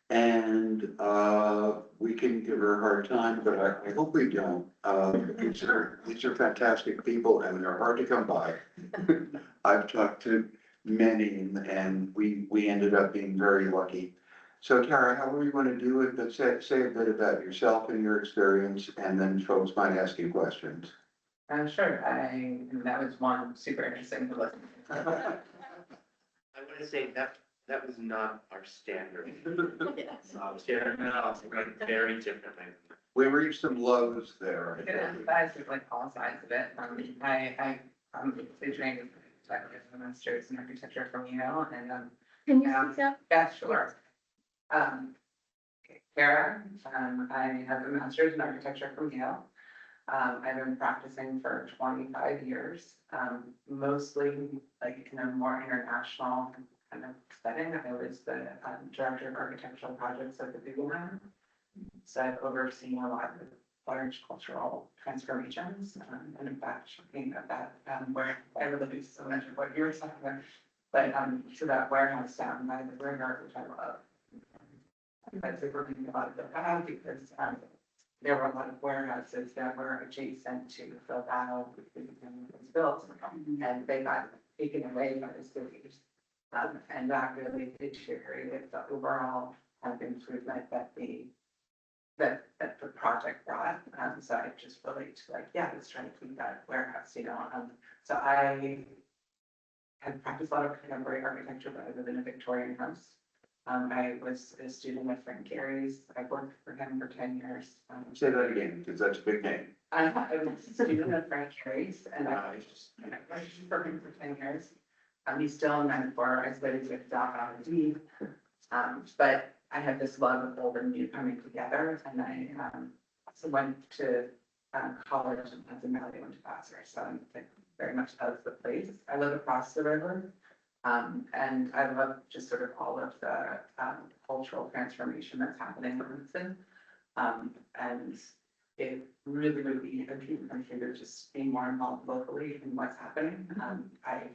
and we can give her a hard time, but I hope we don't. These are fantastic people, and they're hard to come by. I've talked to many, and we ended up being very lucky. So Tara, how do you want to do it? But say a bit about yourself and your experience, and then folks might ask you questions. Sure, that was one super interesting to listen to. I want to say that was not our standard. Standard analysis, very different. We reached some lows there. I Yeah, think. I took like all sides of it. I'm trained as a master's in architecture from Yale, and can you speak up? yeah, sure. Kara, I have a master's in architecture from Yale. I've been practicing for 25 years, mostly like in a more international kind of setting. I was the director of architectural projects at the Guggenheim. So I've overseen a lot of large cultural transformations, and in fact, talking about that, where I really so much of what you were talking about, but to that warehouse down by the river, which I love. That's we're thinking a lot of that because there were a lot of warehouses that were adjacent to the battle was built, and they got taken away by the cities. And that really deteriorated the overall improvement that the project brought. So I just relate to like, yeah, let's try to keep that warehouse, So I had practiced a lot of contemporary architecture, but I live in a Victorian house. I was a student of Frank Gehry's. I worked for him for 10 years. Say that again, because that's a big name. I was a student of Frank Gehry's, and I worked for him for 10 years. He's still in Manfor. I studied with Doc R&D. But I had this love of old and new coming together, and I also went to college in Hudson Valley, went to Vassar, so I'm like, very much loves the place. I live across the river. And I love just sort of all of the cultural transformation that's happening in Hudson. And it really, really appealed to just being more involved locally in what's happening. And I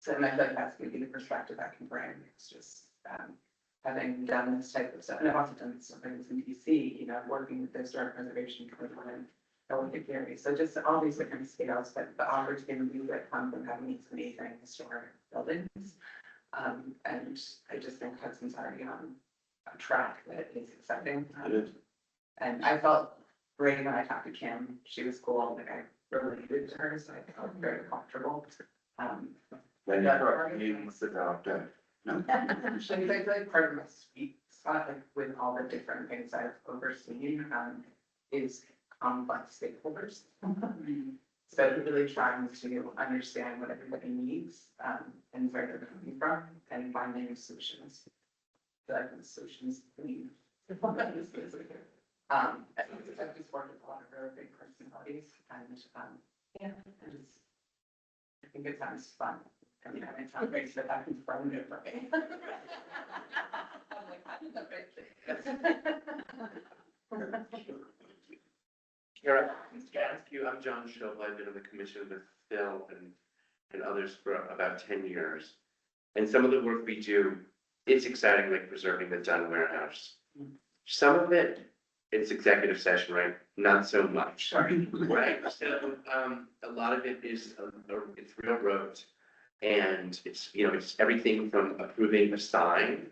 feel like that's maybe the perspective I can bring. It's just having done this type of stuff. And I've also done some things in DC, working with the Historic Preservation Commission. I work at Gary. So just all these different scales, but the opportunity that come from having these amazing historic buildings. And I just think Hudson's already on a track that is exciting. And I felt great when I talked to Kim. She was cool. Like I related to her, so I felt very comfortable. Then you brought me with the doctor. No. So I feel like part of my sweet spot, like with all the different things I've overseen, is complex stakeholders. So really trying to understand what everybody needs, and where they're coming from, and finding solutions. Like the solutions we. I've just worked with a lot of very big personalities, and think it sounds fun. And, it sounds great, so that can throw it for me. I'm like, I did that right. Kara, to ask you, I'm John Schob, I've been on the commission with Phil and others for about 10 years. And some of the work we do, it's exciting, like preserving the Dunn warehouse. Some of it, it's executive session, right? Not so much. Sorry. Right, so, a lot of it is, it's real road. And it's, it's everything from approving a sign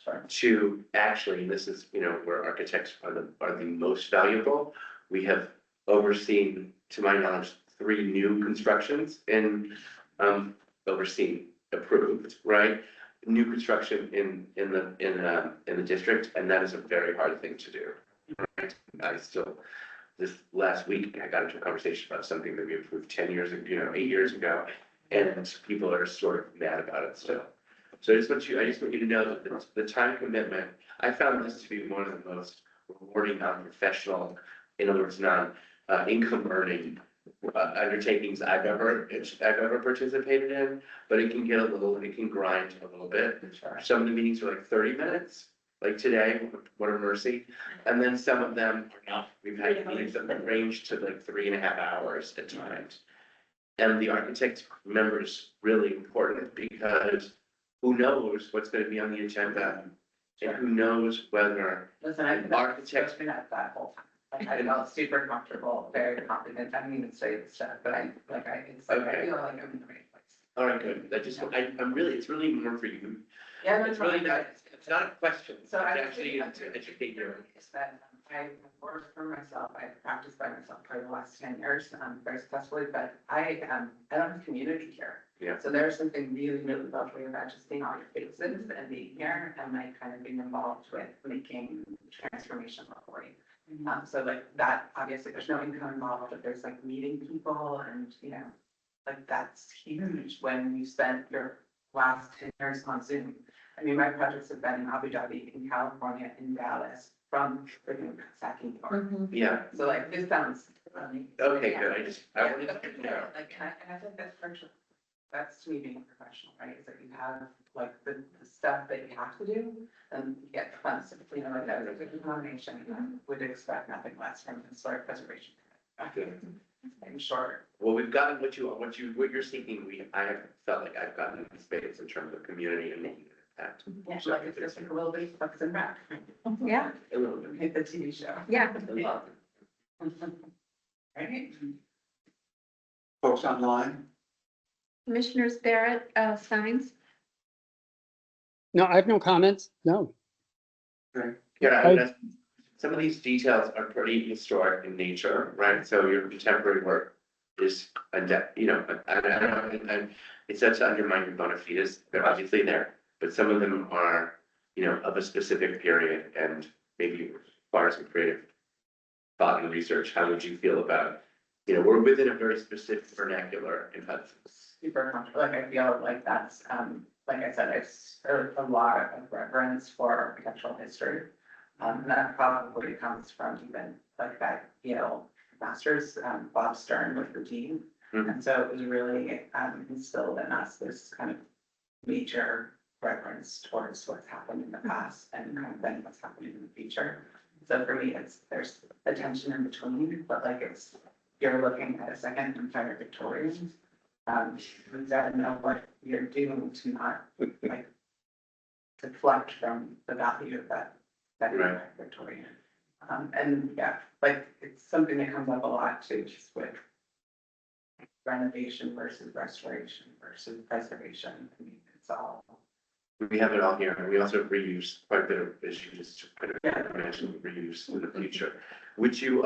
Sure. to actually, and this is, where architects are the most valuable. We have overseen, to my knowledge, 3 new constructions and, overseen, approved, right? New construction in the district, and that is a very hard thing to do. Right? This last week, I got into a conversation about something that we approved 10 years ago, 8 years ago, and people are sort of mad about it still. So I just want you to know that the time commitment, I found this to be one of the most rewarding, non-professional, in other words, income earning undertakings I've ever participated in, but it can grind a little bit. Sure. Some of the meetings are like 30 minutes, like today, what a mercy. And then some of them are not. We've had meetings that range to like 3.5 hours at times. And the architect member is really important because who knows what's going to be on the agenda? And who knows whether Listen, I've architects. been at that whole time. Like, I felt super comfortable, very confident. I didn't even say this stuff, but I feel like I feel like I'm in the right place. All right, good. It's really more for you. Yeah, It's really not, it's not a question. So I It's actually to educate you. Is that I worked for myself, I practiced by myself for the last 10 years, very successfully, but I don't have community here. Yeah. So there's something really, really lovely about just being on your faces and being here and like kind of being involved with making transformation locally. So like that, obviously, there's no income involved, but there's like meeting people and, like that's huge when you spent your last 10 years on Zoom. I mean, my projects have been in Abu Dhabi, in California, in Dallas, from freaking Saki, New York. Yeah, So like, this sounds funny. okay, good. I Yeah, wanted but, to know. like, and I think that's virtual. That's to me being a professional, right? Is that you have like the stuff that you have to do and you get fun stuff, like that was a good combination. I would expect nothing less from historic preservation. Good. I'm sure. Well, we've gotten what you're seeking. I have felt like I've gotten in space in terms of community and making an impact. Yeah, like it's just like a little bit of Bucks and Back. Yeah, A little bit. Hit the TV show. yeah. Right? Folks online? Commissioners Barrett, signs? No, I have no comments. No. Some of these details are pretty historic in nature, right? So your contemporary work is, and it's not to undermine your bona fides, they're obviously there, but some of them are, of a specific period and maybe require some creative thought and research. How would you feel about, we're within a very specific vernacular in Hudson. Super comfortable. Like I feel like that's, like I said, it's a lot of reverence for architectural history. And that probably comes from even like that, master's, Bob Stern with the team. And so it was really instilled in us this kind of major reverence towards what's happened in the past and kind of then what's happening in the future. So for me, there's a tension in between, but like you're looking at a second Empire Victorian. You gotta know what you're doing to not like deflect from the value of that Empire Victorian. And yeah, like it's something that comes up a lot too, just with renovation versus restoration versus preservation. I mean, it's all. We have it all here, and we also reuse quite a bit of issues, just kind of mention reuse in the future. Would you,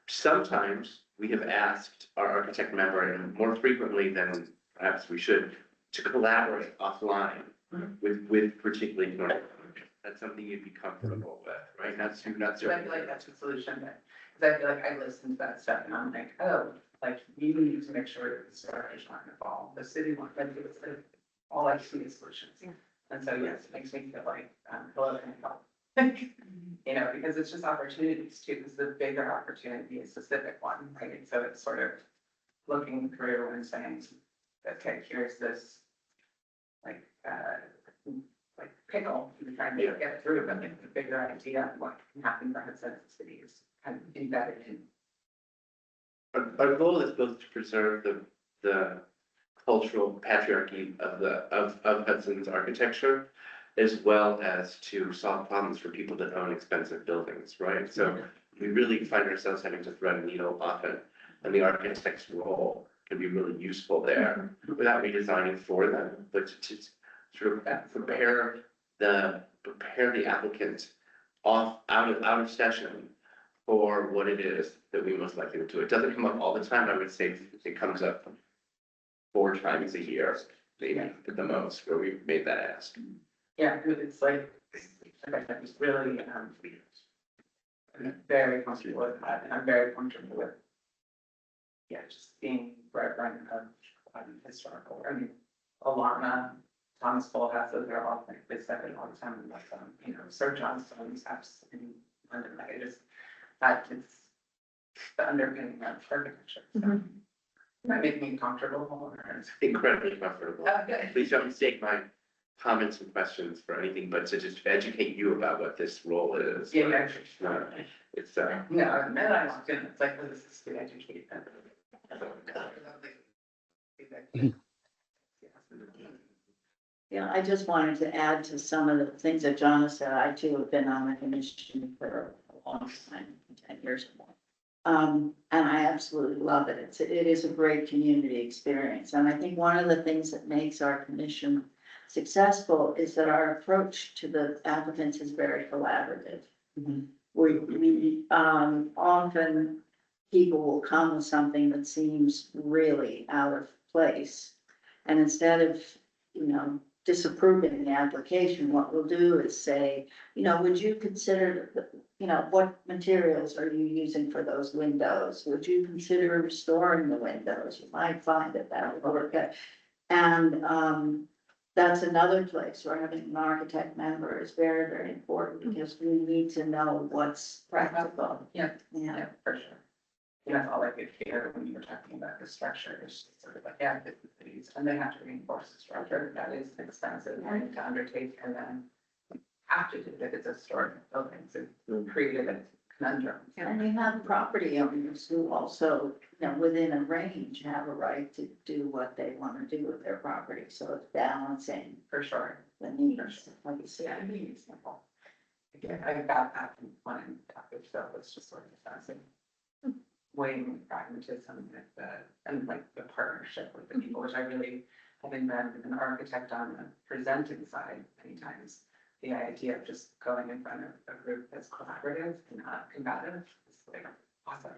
sometimes we have asked our architect member, and more frequently than perhaps we should, to collaborate offline with particularly North. That's something you'd be comfortable with, right? Not So I feel like that's the solution, because I feel like I listen to that stuff and I'm like, oh, like you need to make sure that the storage is not involved. The city wants to do it. All I see is solutions. And so, yes, it makes me feel like, hello, can I help? Because it's just opportunities too, because the bigger opportunity is the civic one, right? So it's sort of looking through and saying, okay, here's this, like, pickle, you're trying to get through, but like the bigger idea of what can happen for Hudson City is kind of embedded in. Our goal is both to preserve the cultural patriarchy of Hudson's architecture, as well as to solve problems for people that own expensive buildings, right? So we really find ourselves having to thread a needle often, and the architect's role can be really useful there, without redesigning for them, but to sort of prepare the applicant out of session for what it is that we most likely to do. It doesn't come up all the time. I would say it comes up 4 times a year, maybe at the most, where we've made that ask. Yeah, it's like I said, it's really, I'm very comfortable with that, and I'm very comfortable with, yeah, just being right of historical, I mean, Alana, Thomas Folhassa, they're all like, they said it all the time, like, Sir John Stone's house in London, like, that it's the underpinning of architecture, so. That makes me comfortable, or Incredibly comfortable. Okay. Please don't mistake my comments and questions for anything, but to just educate you about what this role is. Yeah, yeah. It's, No, and then I walked in, it's like, this is to educate them. Yeah, I just wanted to add to some of the things that John has said. I too have been on the commission for a long time, 10 years or more. And I absolutely love it. It is a great community experience. And I think one of the things that makes our commission successful is that our approach to the applicants is very collaborative. We often, people will come with something that seems really out of place. And instead of, disapproving the application, what we'll do is say, would you consider, what materials are you using for those windows? Would you consider restoring the windows? You might find that would work. And that's another place where having an architect member is very, very important, because we need to know what's practical. Yeah, for sure. That's all I could hear when you were talking about the structure, is sort of like, yeah, cities, and they have to reinforce the structure, that is expensive and to undertake, and then have to do that, it's a historic building, so created a conundrum. And you have property owners who also, within a range, have a right to do what they want to do with their property, so it's balancing For sure. the needs, like you Yeah, I said. mean, it's simple. Again, I got that from one topic, so it's just sort of fascinating. Weighing pragmatism and like the partnership with the people, which I really, having been an architect on the presenting side many times, the idea of just going in front of a group that's collaborative and not combative is like awesome.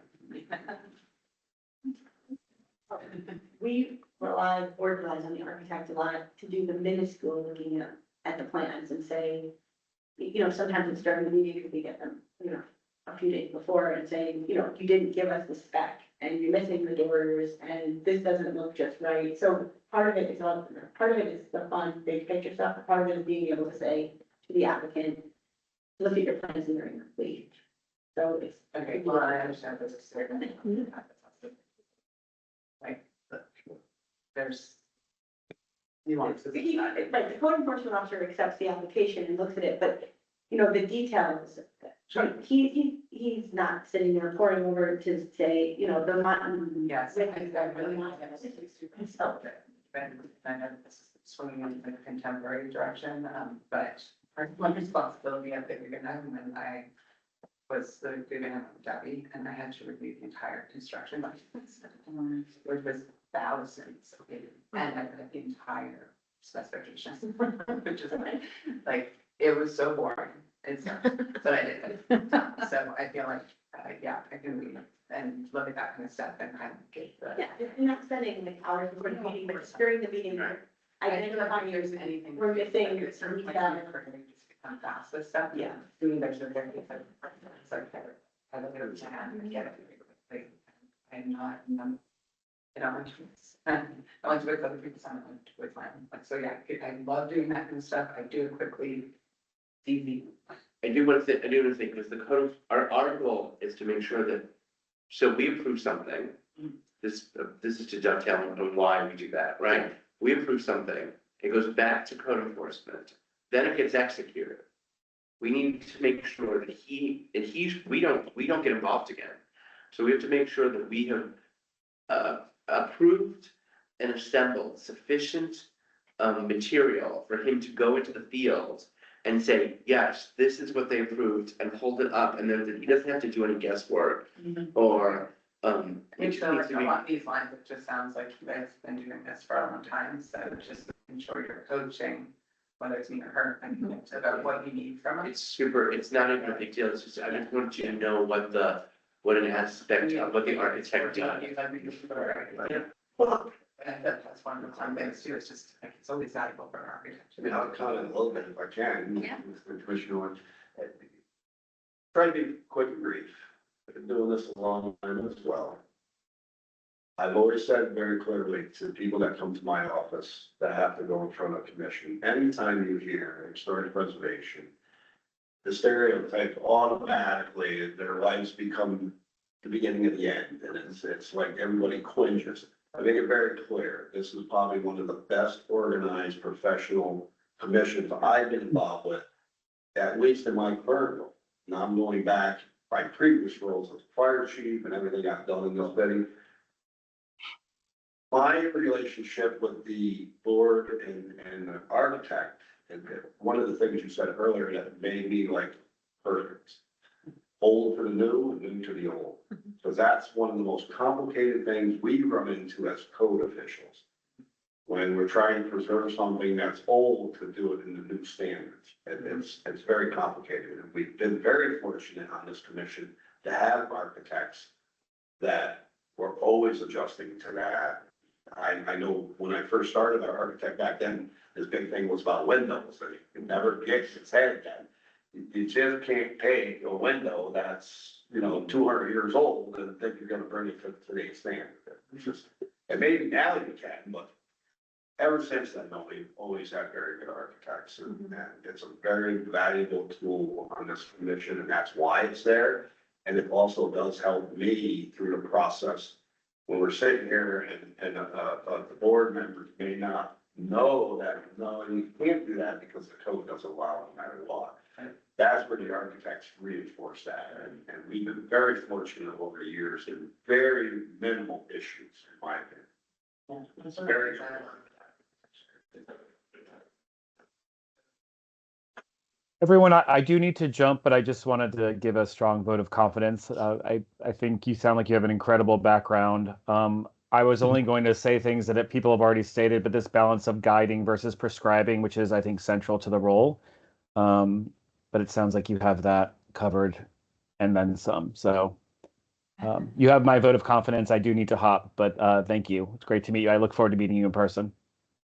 We board relies on the architect a lot to do the minuscule looking at the plans and say, sometimes it's during the meeting, because we get them, a few days before and saying, you didn't give us the spec and you're missing the doors and this doesn't look just right. So part of it is the fun, big picture stuff. Part of it is being able to say to the applicant, look at your plans and they're incomplete. So it's. Okay, well, I understand there's a certain. Like, there's. Nuances. Right, the code enforcement officer accepts the application and looks at it, but, the details. He's not sitting there pouring over to say, the mutton. Yes, I really want to. I know this is swinging in the contemporary direction, but part of my responsibility at the Guggenheim when I was the Guggenheim Debbie, and I had to review the entire construction documents, which was thousands of pages, and I read the entire specifications, which is like, it was so boring. It's, but I did it. So I feel like, I can read and look at that kind of stuff and kind of get the. Yeah, and not spending the hours before the meeting, but just during the meeting, identifying there's anything. we're missing Like, some like, detail. just become fast with stuff. Yeah. To me, there's a very, it's like, I look at it and get it. Like, I'm not, I want to work with other people, I want to work with mine. Like, so yeah, I love doing that kind of stuff. I do it quickly. It's easy. I do want to say, because the code, our goal is to make sure that, so we approve something, this is to dovetail on why we do that, right? We approve something, it goes back to code enforcement, then it gets executed. We need to make sure that we don't get involved again. So we have to make sure that we have approved and assembled sufficient material for him to go into the field and say, yes, this is what they approved, and hold it up, and then he doesn't have to do any guesswork or Make sure like along these lines, it just sounds like you guys have been doing this for a long time, so just making sure you're coaching, whether it's me or her, about what you need from us. it's not even a big deal, it's just, I just want you to know what an aspect of what the architect does. Well, and that's one of the fun things too, it's just, like, it's always valuable for an architect. I mean, I'll comment a little bit if I can. Yeah. Mr. Commissioner. Try to be quick and brief. I've been doing this a long time as well. I've always said very clearly to people that come to my office that have to go in front of a commission, anytime you hear historic preservation, the stereotype automatically, their lives become the beginning of the end, and it's like everybody cringes. I make it very clear, this is probably one of the best organized professional commissions I've been involved with, at least in my current role. Now I'm going back my previous roles as fire chief and everything I've done in this city. My relationship with the board and the architect, and one of the things you said earlier that made me like perfect. Old to the new and new to the old. So that's one of the most complicated things we run into as code officials. When we're trying to preserve something that's old to do it in the new standards. And it's very complicated. And we've been very fortunate on this commission to have architects that were always adjusting to that. I know when I first started, our architect back then, his big thing was about windows, and he never gets his head again. You just can't take a window that's, 200 years old and think you're gonna bring it to today's standard. It's just, and maybe now you can, but ever since then, no, we've always had very good architects, and it's a very valuable tool on this commission, and that's why it's there. And it also does help me through the process when we're sitting here and the board members may not know that, no, you can't do that because the code doesn't allow it no matter what. That's where the architects reinforce that, and we've been very fortunate over the years in very minimal issues, in my opinion. It's very. Everyone, I do need to jump, but I just wanted to give a strong vote of confidence. I think you sound like you have an incredible background. I was only going to say things that people have already stated, but this balance of guiding versus prescribing, which is, I think, central to the role. But it sounds like you have that covered and then some. So you have my vote of confidence. I do need to hop, but thank you. It's great to meet you. I look forward to meeting you in person.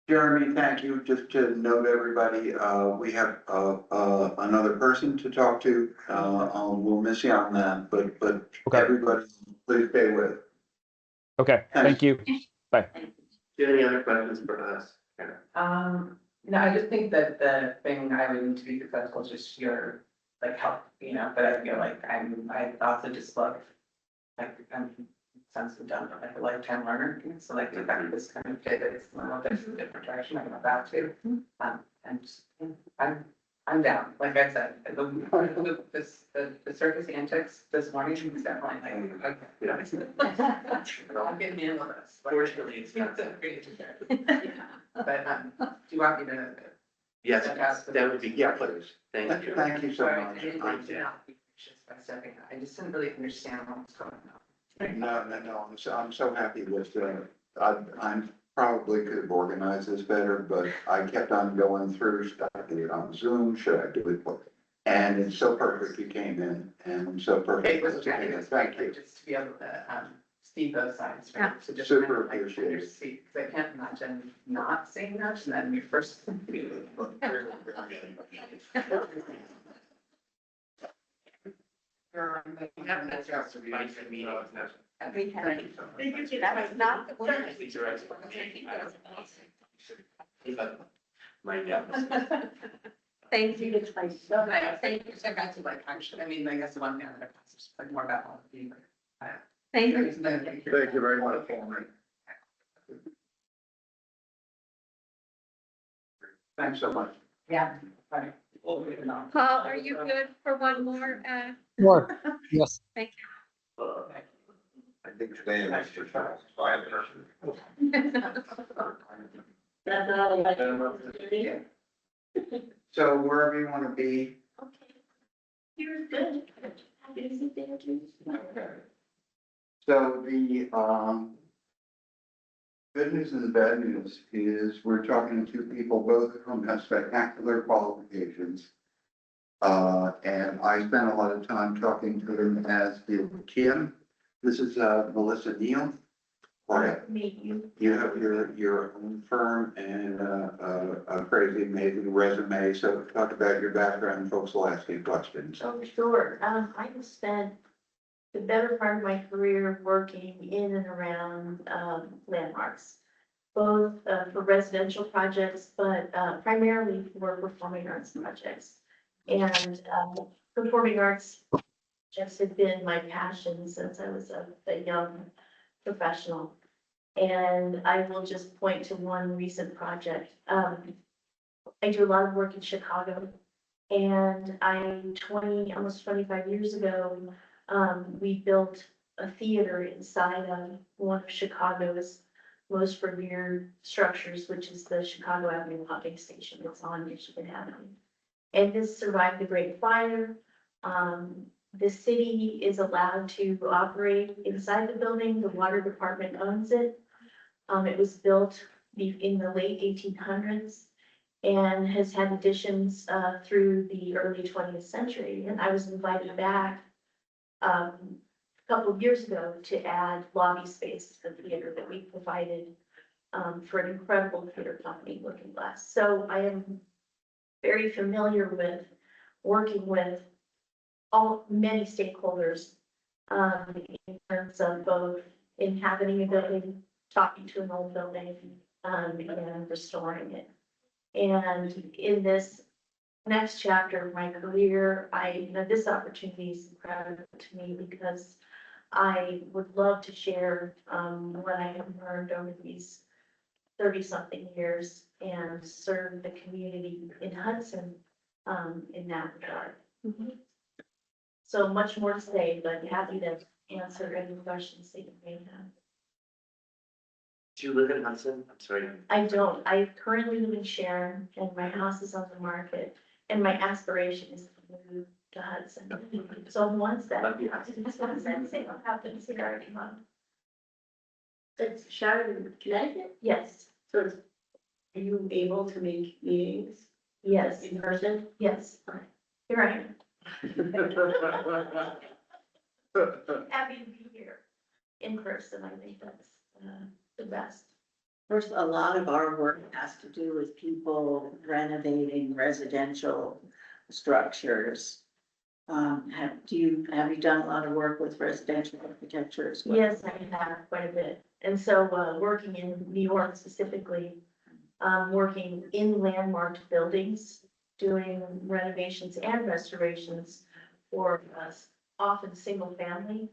Jeremy, thank you. Just to note everybody, we have another person to talk to. We'll miss you on that, but Okay. everybody, please stay with. Okay, thank you. Bye. Do you have any other questions for us? No, I just think that the thing I would need to be successful is just your, like, help, but I feel like I also just love, like, sounds done, like a lifetime learner, so like, the fact that this kind of pivots a little bit in a different direction, I'm about to. And just, I'm down, like I said, the circus antics this morning is definitely like, I'll get me in on this. Fortunately, it's not that great to share. But, do you want me to? Yes, that would be, please. Thank you. Thank you so much. By stepping out. I just didn't really understand what was going on. No, I'm so happy with, I'm probably could have organized this better, but I kept on going through, should I do it on Zoom, should I do it? And it's so perfect you came in, and so perfect. It was, Thank you. just to be able to, see both sides, right? So just Super kind of like appreciate it. understand, because I can't imagine not seeing that, and then we first. That was not the word. Thank you. It's like so nice. Thank you. So I got to like, actually, I mean, I guess the one thing that I just like more about all of you. Thank you. Thank you very much. Thanks so much. Yeah. Right. Paul, are you good for one more? Sure, yes. Thank I think today is for sure. So wherever you want to be, Okay. You're good. Happy to sit there too. so the, good news and the bad news is we're talking to people, both of whom have spectacular qualifications. And I spent a lot of time talking to them as did Kim. This is, Melissa Neal. Right. Meet you. You have your own firm and, a crazy amazing resume. So talk about your background. Folks will ask you questions. Oh, sure. I have spent the better part of my career working in and around, landmarks. Both, for residential projects, but, primarily for performing arts projects. And, performing arts just have been my passion since I was a young professional. And I will just point to one recent project. I do a lot of work in Chicago. And almost 25 years ago, we built a theater inside of one of Chicago's most revered structures, which is the Chicago Avenue Pumping Station. It's on Michigan Avenue. And this survived the Great Fire. The city is allowed to operate inside the building. The water department owns it. It was built in the late 1800s and has had additions through the early 20th century. And I was invited back a couple of years ago to add lobby space to the theater that we provided for an incredible theater company, Looking Glass. So I am very familiar with working with many stakeholders in terms of both inhabiting a building, talking to an old building, and restoring it. And in this next chapter of my career, this opportunity is incredible to me because I would love to share what I have learned over these 30-something years and serve the community in Hudson in that regard. So much more to say, but happy to answer any questions that you may have. Do you live in Hudson? I'm sorry. I don't. I currently live in Sharon and my house is on the market and my aspiration is to move to Hudson. So once that happens here, I come. It's Sharon, Connecticut? Yes. So are you able to make meetings? Yes. In person? Yes. Here I am. Happy to be here in person. I think that's the best. First, a lot of our work has to do with people renovating residential structures. Have you done a lot of work with residential architecture as well? Yes, I have quite a bit. And so, working in New York specifically, working in landmarked buildings, doing renovations and restorations for often single family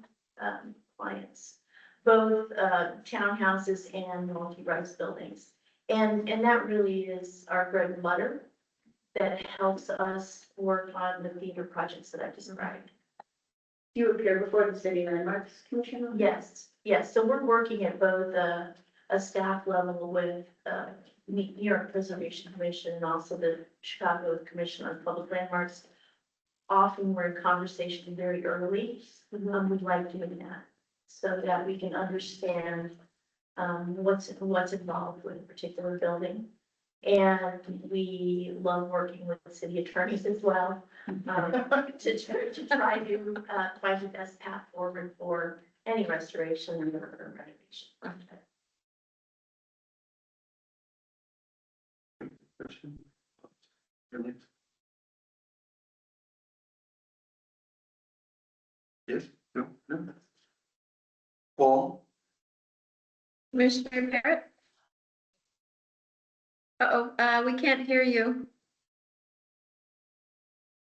clients, both townhouses and multi-res buildings. And that really is our bread and butter that helps us work on the theater projects that I described. You appear before the City Landmarks Commission? Yes, yes. So we're working at both a staff level with New York Preservation Commission and also the Chicago Commission on Public Landmarks. Often we're in conversation very early. We'd like doing that so that we can understand what's involved with a particular building. And we love working with city attorneys as well, to try to find the best path forward for any restoration or renovation project. Yes, no. Paul? Commissioner Parrott? Uh-oh, we can't hear you.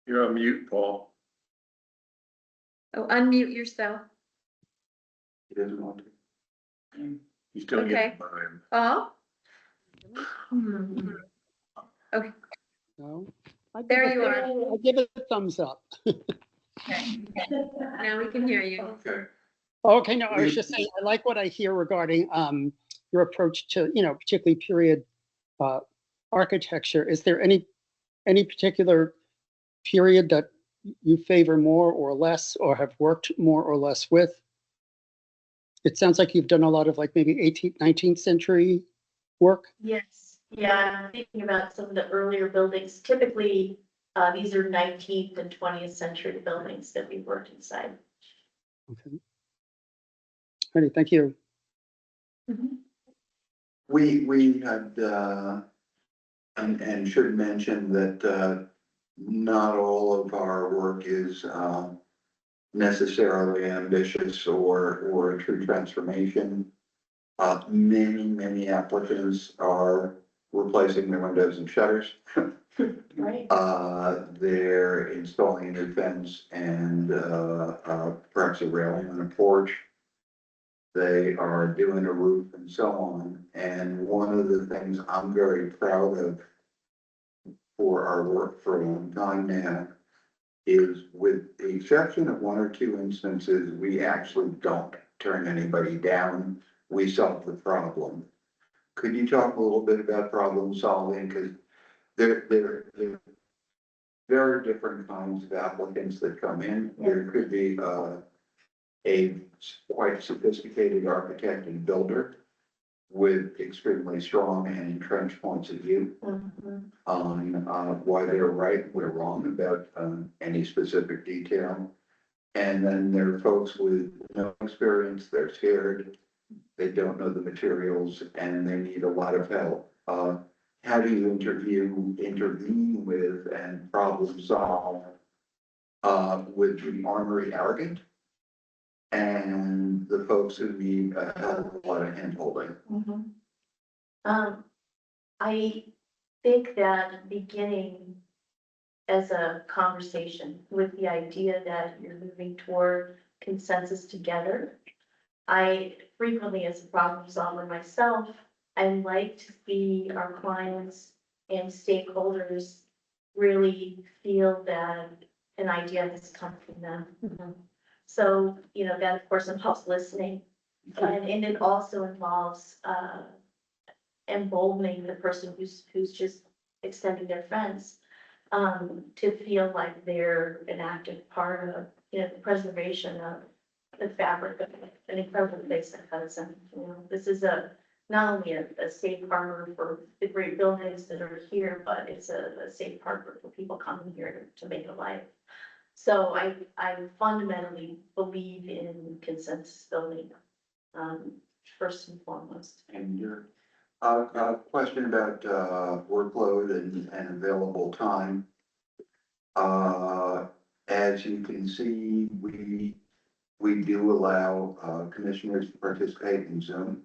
You're on mute, Paul. Oh, unmute yourself. He doesn't want to. He's still Okay. getting mine. Oh, No? I give There a- you are. I give it a thumbs up. okay. Now we can hear you. Okay. Okay, no, I was just saying, I like what I hear regarding your approach to, particularly period architecture. Is there any particular period that you favor more or less, or have worked more or less with? It sounds like you've done a lot of like maybe 18th, 19th century work. Yes, yeah, I'm thinking about some of the earlier buildings. Typically, these are 19th and 20th century buildings that we worked inside. Okay. Ready, thank you. We had, and should mention that, not all of our work is, necessarily ambitious or a true transformation. Many applicants are replacing their windows and shutters. Right. They're installing a new fence and, perhaps a railing on a porch. They are doing a roof and so on. And one of the things I'm very proud of for our work for a long time now is, with the exception of one or two instances, we actually don't turn anybody down. We solve the problem. Could you talk a little bit about problem solving? Because there are very different kinds of applicants that come in. There could be a quite sophisticated architect and builder with extremely strong and entrenched points of view on why they're right, we're wrong about any specific detail. And then there are folks with no experience, they're scared, they don't know the materials, and they need a lot of help. How do you intervene with and problem solve with the ornery arrogant and the folks who need a hell of a lot of handholding? I think that beginning as a conversation with the idea that you're moving toward consensus together. I frequently, as a problem solver myself, I like to see our clients and stakeholders really feel that an idea has come from them. So, that of course involves listening, and it also involves, emboldening the person who's just extending their fence, to feel like they're an active part of, the preservation of the fabric of an incredible place like Hudson. This is not only a safe harbor for the great buildings that are here, but it's a safe harbor for people coming here to make a life. So I fundamentally believe in consensus building, first and foremost. And your question about workload and available time. As you can see, we do allow commissioners to participate in Zoom.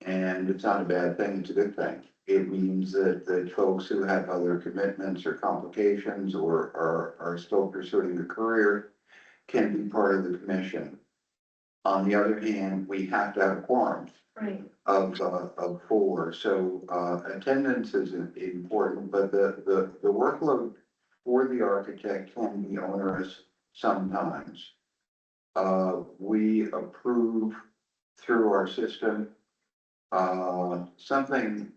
And it's not a bad thing, it's a good thing. It means that folks who have other commitments or complications or are still pursuing a career can be part of the commission. On the other hand, we have to have a quorum of four, so attendance is important, but the workload for the architect can be onerous sometimes. We approve through our system something,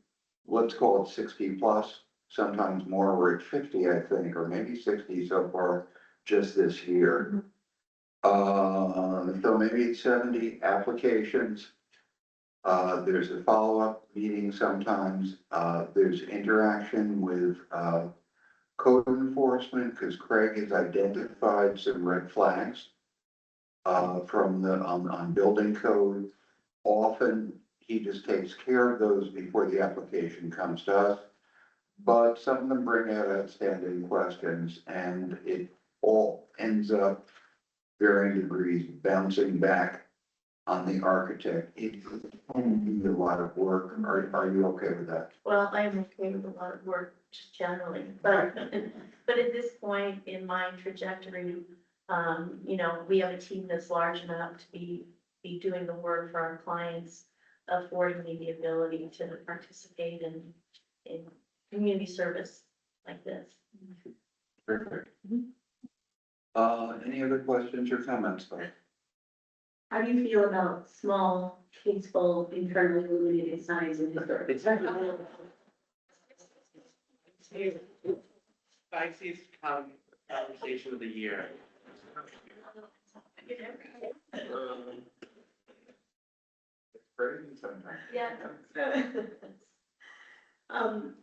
let's call it 60 plus, sometimes more. We're at 50, I think, or maybe 60 so far just this year. So maybe it's 70 applications. There's a follow-up meeting sometimes. There's interaction with code enforcement, because Craig has identified some red flags from on building code. Often he just takes care of those before the application comes to us. But some of them bring out outstanding questions, and it all ends up varying degrees bouncing back on the architect. It can be a lot of work. Are you okay with that? Well, I am okay with a lot of work just generally, but at this point in my trajectory, we have a team that's large enough to be be doing the work for our clients, affording me the ability to participate in community service like this. Perfect. Any other questions or comments? How do you feel about small, peaceful, internally illuminated signs in historic? Spicy's conversation of the year. Yeah.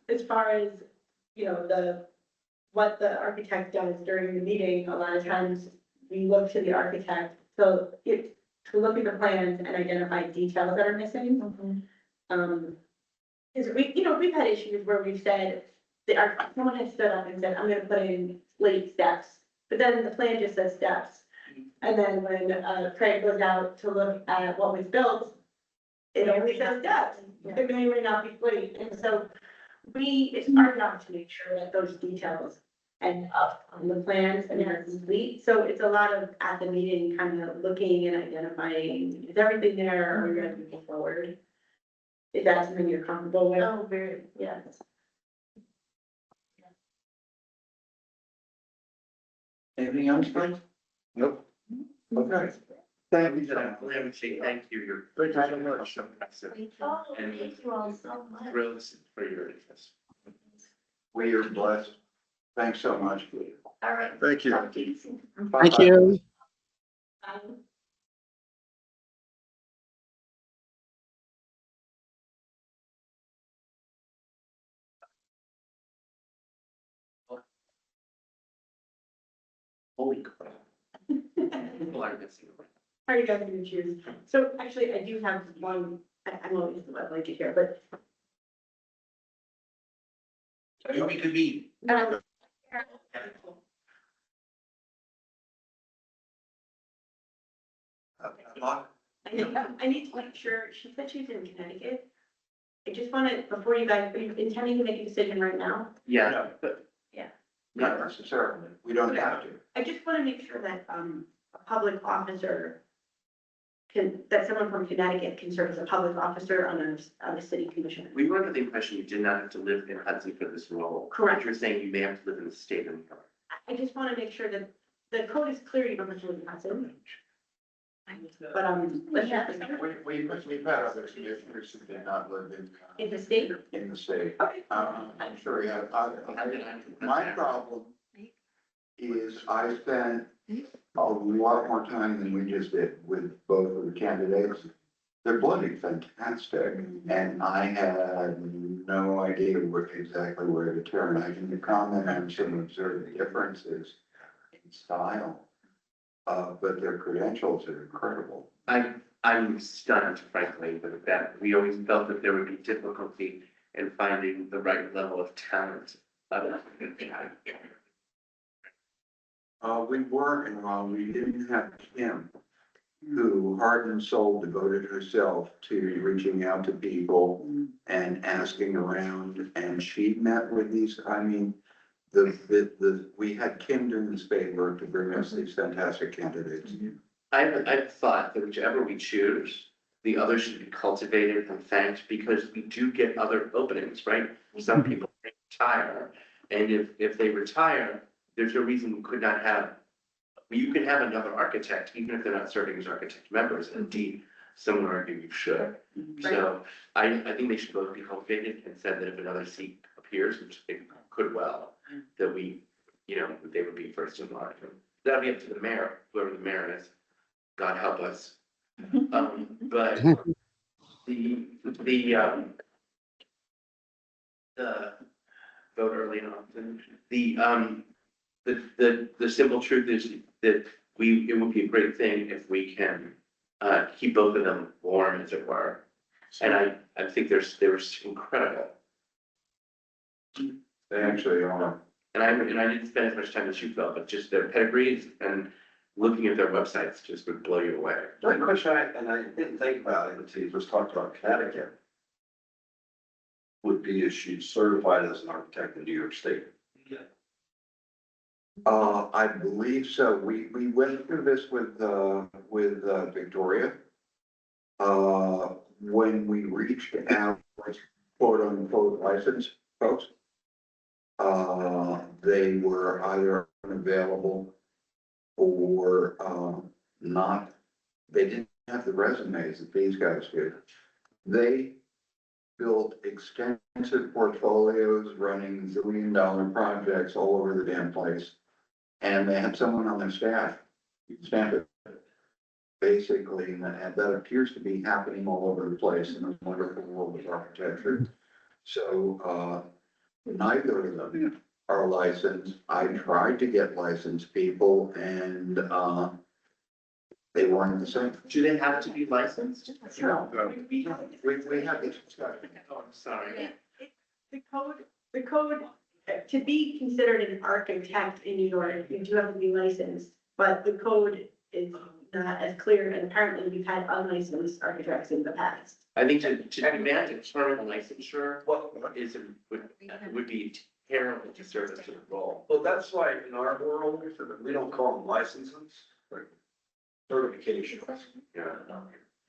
As far as, you know, what the architect does during the meeting, a lot of times we look to the architect, to look at the plans and identify details that are missing. Because we've had issues where we've said, someone has stood up and said, I'm gonna put in slate steps, but then the plan just says steps. And then when, Craig goes out to look at what was built, it only says steps, it may or may not be slate, and so it's our job to make sure that those details end up on the plans and they're complete. So it's a lot of at the meeting, kind of looking and identifying, is everything there, or are we ready to move forward? If that's something you're comfortable with. Oh, very, yes. Anything else, Mike? Nope. Okay. Thank you, John. I would say thank you, you're. Thank you so much. So impressive. Oh, And thank you all so much. thrilled for your interest. We are blessed. Thanks so much. All right. Thank you. Talk to you soon. Thank you. Holy crap. People are missing. How are you guys gonna choose? So actually, I do have one, I'm always, I'd like to hear, but. We could be. I need to make sure, she said she's in Connecticut. I just wanna, before you guys, are you intending to make a decision right now? Yeah, but. Yeah. Not necessarily. We don't have to. I just wanna make sure that, a public officer that someone from Connecticut can serve as a public officer on a city commission. We were under the impression you did not have to live in Hudson for this role. Correct. But you're saying you may have to live in the state of New York. I just wanna make sure that the code is clear, you don't have to live in Hudson. But, We've had other commissioners who did not live in the state? in the state. Okay. I'm sure you have, my problem is I spent a lot more time than we just did with both of the candidates. They're bloody fantastic, and I had no idea exactly where to turn. I can comment on some observed differences in style, but their credentials are incredible. I'm stunned, frankly, with that. We always felt that there would be difficulty in finding the right level of talent. We were, and we didn't have Kim, who heart and soul devoted herself to reaching out to people and asking around, and she met with these, I mean, we had Kim doing the spade work to bring us these fantastic candidates. I've thought that whichever we choose, the other should be cultivated and thanked, because we do get other openings, right? Some people retire, and if they retire, there's no reason we could not have, you could have another architect, even if they're not serving as architect members, and indeed, some would argue you should. So I think they should both be cultivated, and said that if another seat appears, which they could well, that we, they would be first in line. That'll be up to the mayor, whoever the mayor is. God help us. But the vote early and often, the simple truth is that it would be a great thing if we can keep both of them warm, as it were. And I think they're incredible. They actually are. And I didn't spend as much time as you felt, but just their pedigrees and looking at their websites just would blow you away. The question I didn't think about it until you just talked about Connecticut. Would be, is she certified as an architect in New York State? I believe so. We went through this with Victoria. When we reached out, quote unquote licensed folks, they were either unavailable or, not, they didn't have the resumes that these guys did. They built extensive portfolios running $1 billion projects all over the damn place. And they had someone on their staff stamp it. Basically, and that appears to be happening all over the place in the wonderful world of architecture. So, neither of them are licensed. I tried to get licensed people and, they weren't the same. Do they have to be licensed? No. We had this discussion. Oh, I'm sorry. The code, to be considered an architect in New York, you do have to be licensed, but the code is not as clear, and apparently we've had unlicensed architects in the past. I think to demand a term of licensure, would be terrible to service to the role. Well, that's why in our world, we don't call them licenses, certifications. Yeah.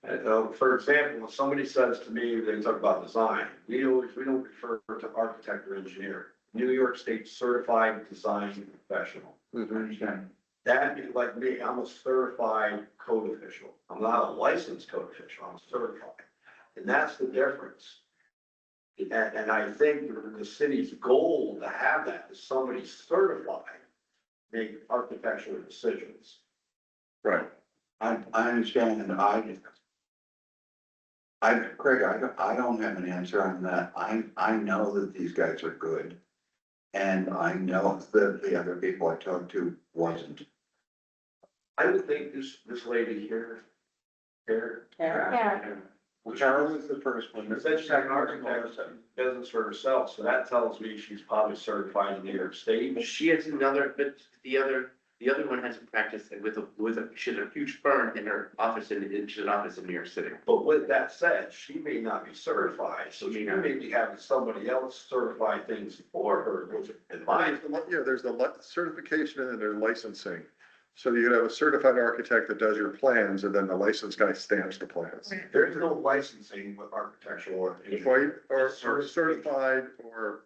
And, for example, if somebody says to me, they talk about design, we don't refer to architect or engineer. New York State Certified Design Professional. That'd be like me, I'm a certified code official. I'm not a licensed code official, I'm certified. And that's the difference. And I think the city's goal to have that is somebody certified, make architectural decisions. Right. I understand, and Craig, I don't have an answer on that. I know that these guys are good. And I know that the other people I talked to wasn't. I would think this lady here, Yeah. Carol was the first one. said she's an architect, business for herself, so that tells me she's probably certified in New York State. She has another, but the other one has a practice she has a huge firm in her office she's an office in New York City. But with that said, she may not be certified, so she may be having somebody else certify things for her. In my, Yeah, there's the certification and then there's licensing. So you could have a certified architect that does your plans and then the licensed guy stamps the plans. there is no licensing with architectural. Or certified or.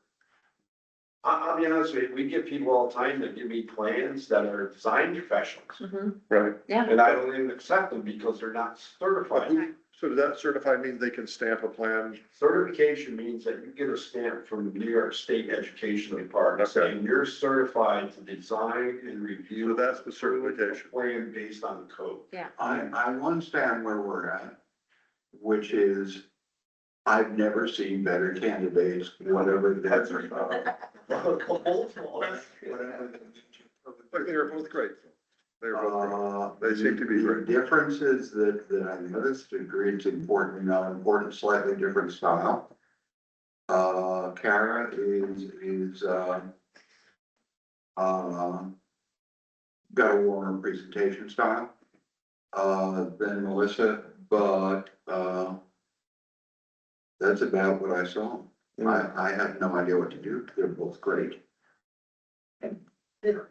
I'll be honest with you, we get people all the time that give me plans that are design professionals, Right. Yeah. and I don't even accept them because they're not certified. So does that certified mean they can stamp a plan? Certification means that you get a stamp from the New York State Education Department Okay. saying you're certified to design and review. So that's the certification. Plan based on the code. I understand where we're at, which is, I've never seen better candidates, whatever that's. But they were both great. They were both great. They seem to be The great. differences that I noticed, agreed, important, not important, slightly different style. Kara is got a warmer presentation style, than Melissa, but, that's about what I saw. I have no idea what to do. They're both great. The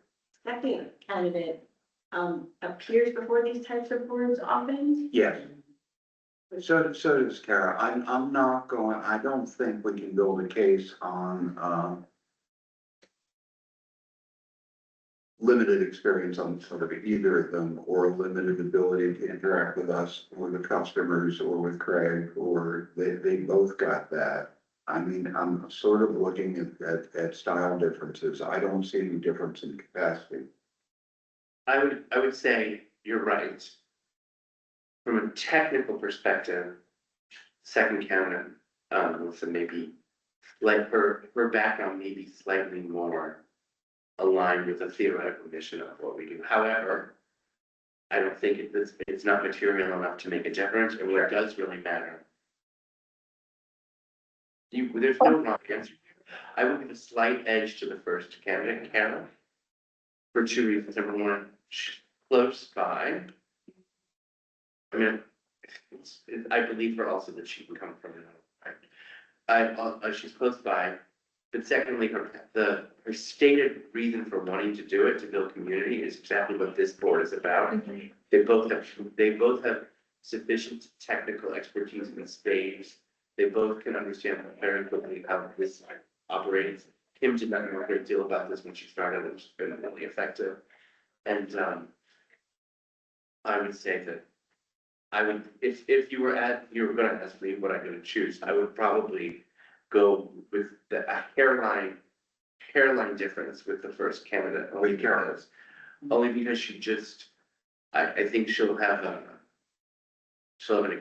second candidate, appears before these types of boards often. Yes. So does Kara. I'm not going, I don't think we can build a case on, limited experience on sort of either of them, or limited ability to interact with us, or the customers, or with Craig, or they both got that. I mean, I'm sort of looking at style differences. I don't see any difference in capacity. I would say you're right. From a technical perspective, second candidate, Melissa maybe, like her background may be slightly more aligned with the theoretical mission of what we do. However, I don't think it's not material enough to make a difference, and what does really matter. There's no wrong answer. I would give a slight edge to the first candidate, Kara, for two reasons. Number one, she's close by. I mean, I believe her also that she can come from she's close by. But secondly, her stated reason for wanting to do it, to build community, is exactly what this board is about. They both have sufficient technical expertise in the space. They both can understand very quickly how this operates. Kim did not know a great deal about this when she started, and it's been really effective. And, I would say that I would, if you were gonna ask me what I'm gonna choose, I would probably go with a hairline difference with the first candidate. Only because she just, I think she'll have an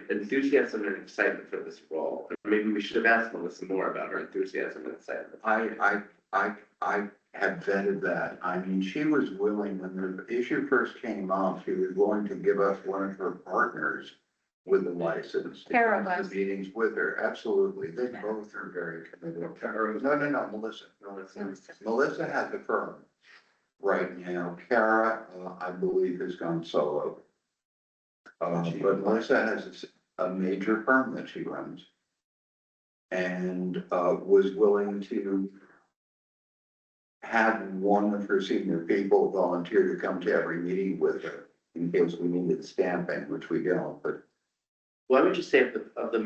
enthusiasm and excitement for this role. Maybe we should have asked Melissa more about her enthusiasm and excitement. I had vetted that. I mean, she was willing, when the issue first came up, she was willing to give us one of her partners with the license. to Kara come to was. Meetings with her, absolutely. They both are very committed. No, Melissa. Melissa has a firm right now. Kara, I believe, has gone solo. But Melissa has a major firm that she runs. And, was willing to have one of her senior people volunteer to come to every meeting with her in case we needed stamping, which we don't, but. Well, I would just say of the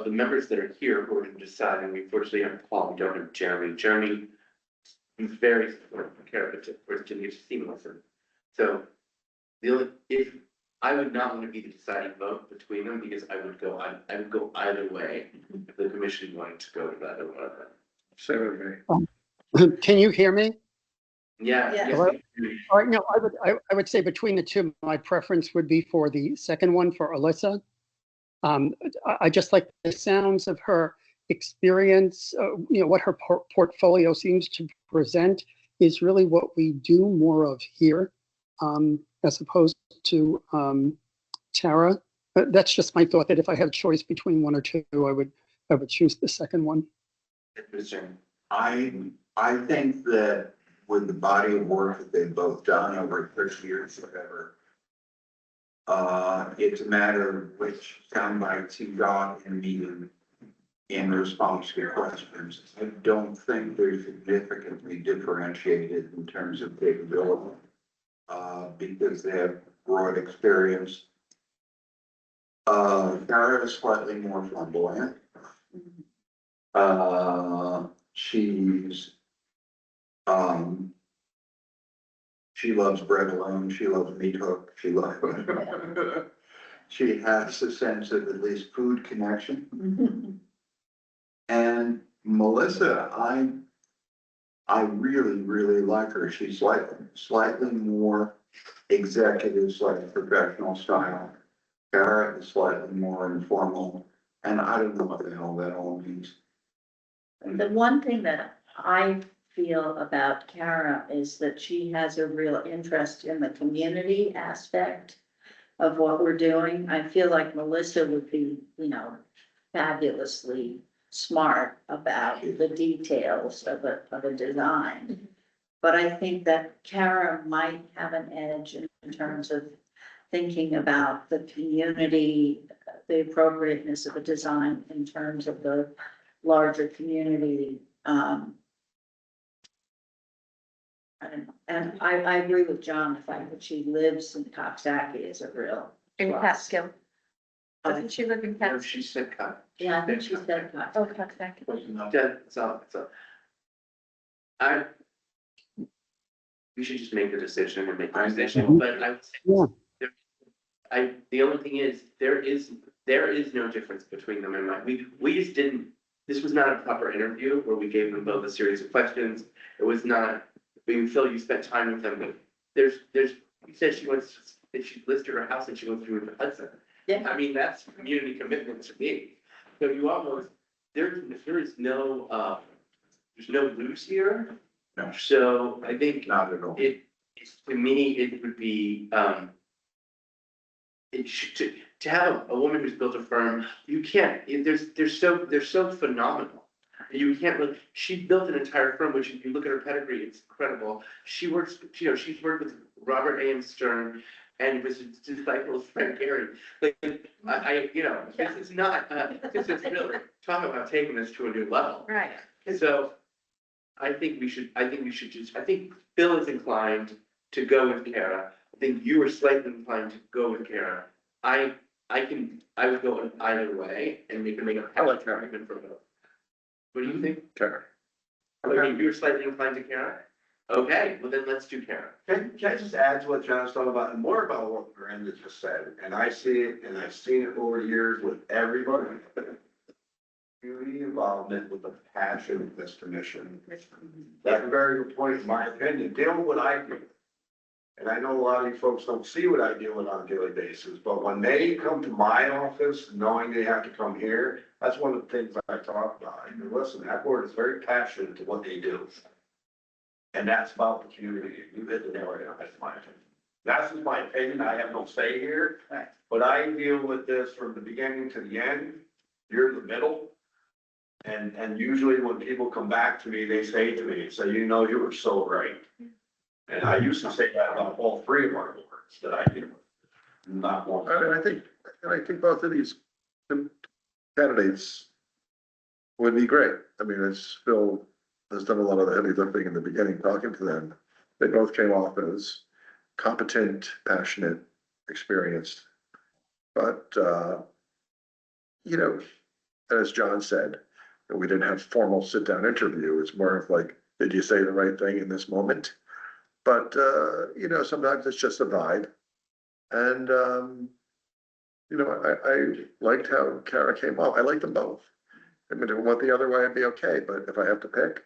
members that are here who are deciding, we fortunately have Paul, we don't have Jeremy. Jeremy is very supportive of Kara, but of course, Jimmy is seamless. So if I would not want to be the deciding vote between them, because I would go either way if the commission wanted to go to either one of them. Same with me. Can you hear me? Yeah. Yeah. Yes, Hello? we do. All right, no, I would say between the two, my preference would be for the second one for Alyssa. I just like the sounds of her experience, what her portfolio seems to present is really what we do more of here, as opposed to Tara. That's just my thought, that if I had a choice between one or two, I would choose the second one. I think that with the body of work that they've both done over 30 years, whatever, it's a matter of which sound bites you got in meeting in response to questions. I don't think they're significantly differentiated in terms of capability, because they have broad experience. Kara is slightly more flamboyant. She loves bread alone, she loves meat hook, she has a sense of at least food connection. And Melissa, I really, really like her. She's slightly more executive, slightly professional style. Kara is slightly more informal, and I don't know what the hell that all means. The one thing that I feel about Kara is that she has a real interest in the community aspect of what we're doing. I feel like Melissa would be, fabulously smart about the details of a design. But I think that Kara might have an edge in terms of thinking about the community, the appropriateness of a design in terms of the larger community. I don't know. And I agree with John, the fact that she lives in Coxsackie is a real. In plus. Catskill. Doesn't she live in No, Catskill? she said cut. Yeah, I think she said that. Oh, Coxsackie. Yeah, so. We should just make the decision and make the decision, but I would say. Yeah. The only thing is, there is no difference between them and mine. We just didn't, this was not a proper interview where we gave them both a series of questions. It was not, Phil, you spent time with them, but you said she listed her house and she went through the Hudson. Yeah. I mean, that's community commitment to me. So you almost, there's no lose here. No. So I think Not at all. to me, it would be, to have a woman who's built a firm, you can't, they're so phenomenal. You can't really, she built an entire firm, which if you look at her pedigree, it's incredible. She works, she's worked with Robert A.M. Stern and was a disciple of Frank Gehry. Like, this is not, this is really, talk about taking this to a new level. Right. So I think Phil is inclined to go with Kara. I think you are slightly inclined to go with Kara. I I would go in either way and we can make a palette argument for both. What do you think? Karen. Okay, you're slightly inclined to Karen? Okay, well then let's do Karen. Can I just add to what John's talking about, and more about what Miranda just said, and I see it, and I've seen it over the years with everybody. Community involvement with the passion of this commission. That's a very good point, in my opinion, deal with what I do. And I know a lot of you folks don't see what I deal with on a daily basis, but when they come to my office, knowing they have to come here, that's one of the things I talk about. And listen, that board is very passionate to what they do. And that's about the community. You hit the nail right on, that's my opinion. That's just my opinion, I have no say here, but I deal with this from the beginning to the end. You're the middle. And usually when people come back to me, they say to me, so you know, you were so right. And I used to say that about all three of our boards that I deal with, not one. And I think both of these candidates would be great. I mean, it's Phil has done a lot of the heavy lifting in the beginning, talking to them. They both came off as competent, passionate, experienced. But, you know, as John said, we didn't have formal sit-down interview. It's more of like, did you say the right thing in this moment? But, you know, sometimes it's just a vibe. And, you know, I liked how Kara came off. I like them both. I mean, if it went the other way, I'd be okay. But if I have to pick,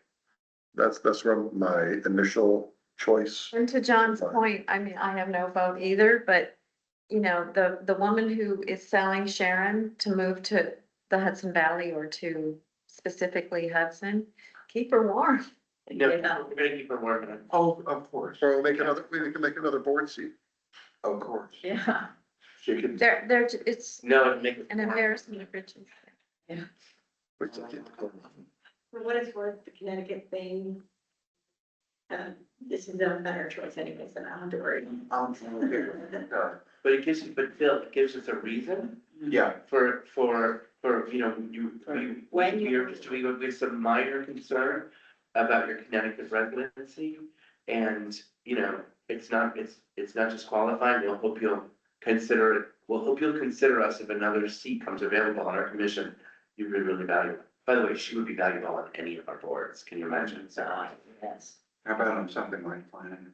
that's where my initial choice. And to John's point, I mean, I have no vote either, but you know, the woman who is selling Sharon to move to the Hudson Valley or to specifically Hudson, keep her warm. No, we're gonna keep her warm. Oh, of course, So we can make another board seat. of course. Yeah, She can. it's No, it'd make. an embarrassment of riches. For what it's worth, the Connecticut thing, this is a better choice anyways, than I don't have to worry. But it gives, but Phil, it gives us a reason Yeah, for, you know, you're just doing with some minor concern about your Connecticut residency. And, you know, it's not just qualifying, we'll hope you'll consider it, we'll hope you'll consider us if another seat comes available on our commission. You'd be really valuable. By the way, she would be valuable on any of our boards, can you imagine? So, Yes, how about on something like planning?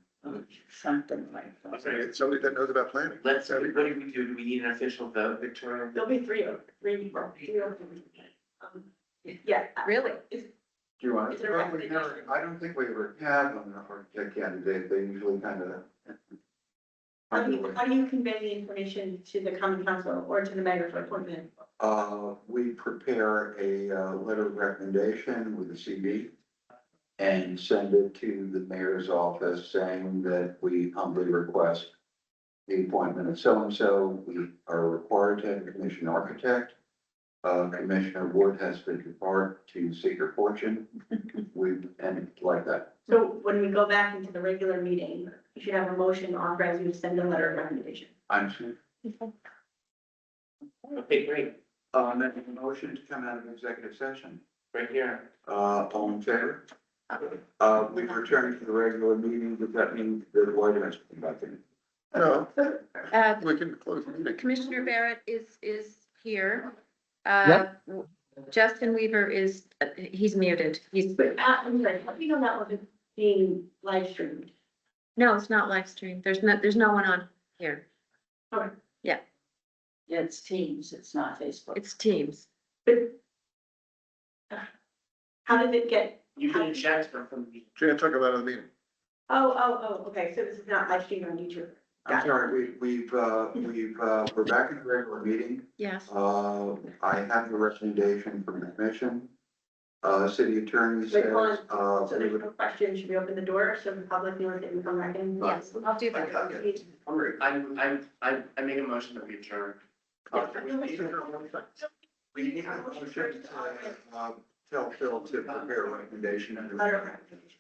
something like that. Okay, somebody that knows about planning. what do we do? Do we need an official vote, Victoria? There'll be three. Yeah. Really? Is- Do you want Is to? there a Well, I don't think we ever have an architect candidate. They usually kind of. How do you convey the information to the common council or to the mayor for appointment? We prepare a letter of recommendation with a CV and send it to the mayor's office saying that we humbly request the appointment of so-and-so. We are required to have a commission architect. Commissioner Wood has to depart to seek her fortune. And like that. So when we go back into the regular meeting, you should have a motion authorizing you to send a letter of recommendation. I'm, Okay, great, making a motion to come out of executive session. right here. All in favor? We return to the regular meeting. Does that mean that the White House will come back in? No, Uh, we can close the meeting. Commissioner Barrett is here. Yep. Justin Weaver is, he's muted. He's, But, I'm sorry, how do you know that wasn't being live streamed? no, it's not live streamed. There's no one on here. Okay. It's Teams, it's not Facebook. It's Teams. But how did it get? You can eject her from the. Jan took him out of the meeting. Oh, okay, so this is not live streamed on YouTube. I'm sorry, we're back in the regular meeting. Yes. I have the recommendation from the commission. City attorney Wait, says, hold on. So we there's would, no question, should we open the door so the public knows that we come back in? Yes, I'll do that. I make a motion that we adjourn. we need a motion to, tell Phil to prepare a recommendation.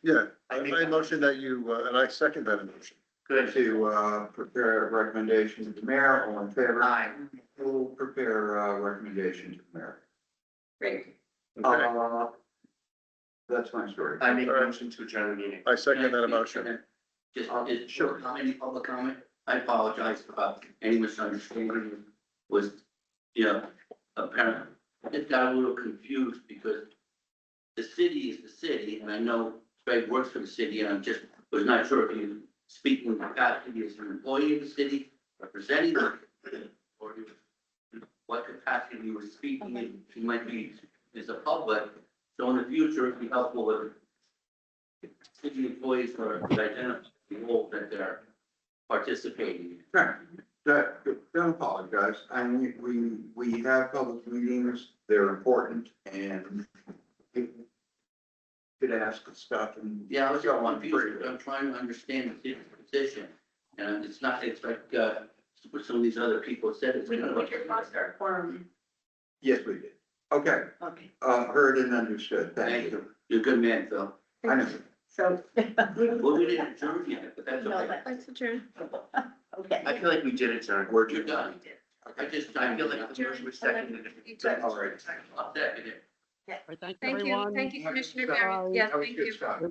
Yeah, I motion that you, and I second that motion. Good. To, prepare a recommendation to the mayor, all in favor? Aye. We'll prepare a recommendation to the mayor. Great. That's my story. I make a motion to adjourn the meeting. I second that motion. Just short comment, public comment. I apologize about any misunderstanding. was, apparent. It got a little confused because the city is the city, and I know Craig works for the city, and I just was not sure if you speaking capacity as an employee of the city, representing the city, or what capacity you were speaking in, you might be as a public. So in the future, it'd be helpful if city employees are identifying the role that they're participating in. Sure. Don't apologize. I mean, we have public meetings, they're important, and people could ask stuff and. Yeah, I was confused. I'm trying to understand the city's position. And it's not, it's like, what some of these other people said, it's We kind can of put your like. foster forum. Yes, we did. Okay, Okay, heard and understood. Thank Thank you. you. You're a good man, Phil. I know. so. Well, we didn't adjourn yet, but that's No, okay. but- Let's adjourn. Okay. I feel like we did adjourn. We're You're done. I just, I feel like the motion was seconded. All right. I'll second it. Thank you, Thank you, everyone. thank you, Commissioner Bye. Barry. Yes, That was thank good you. stuff.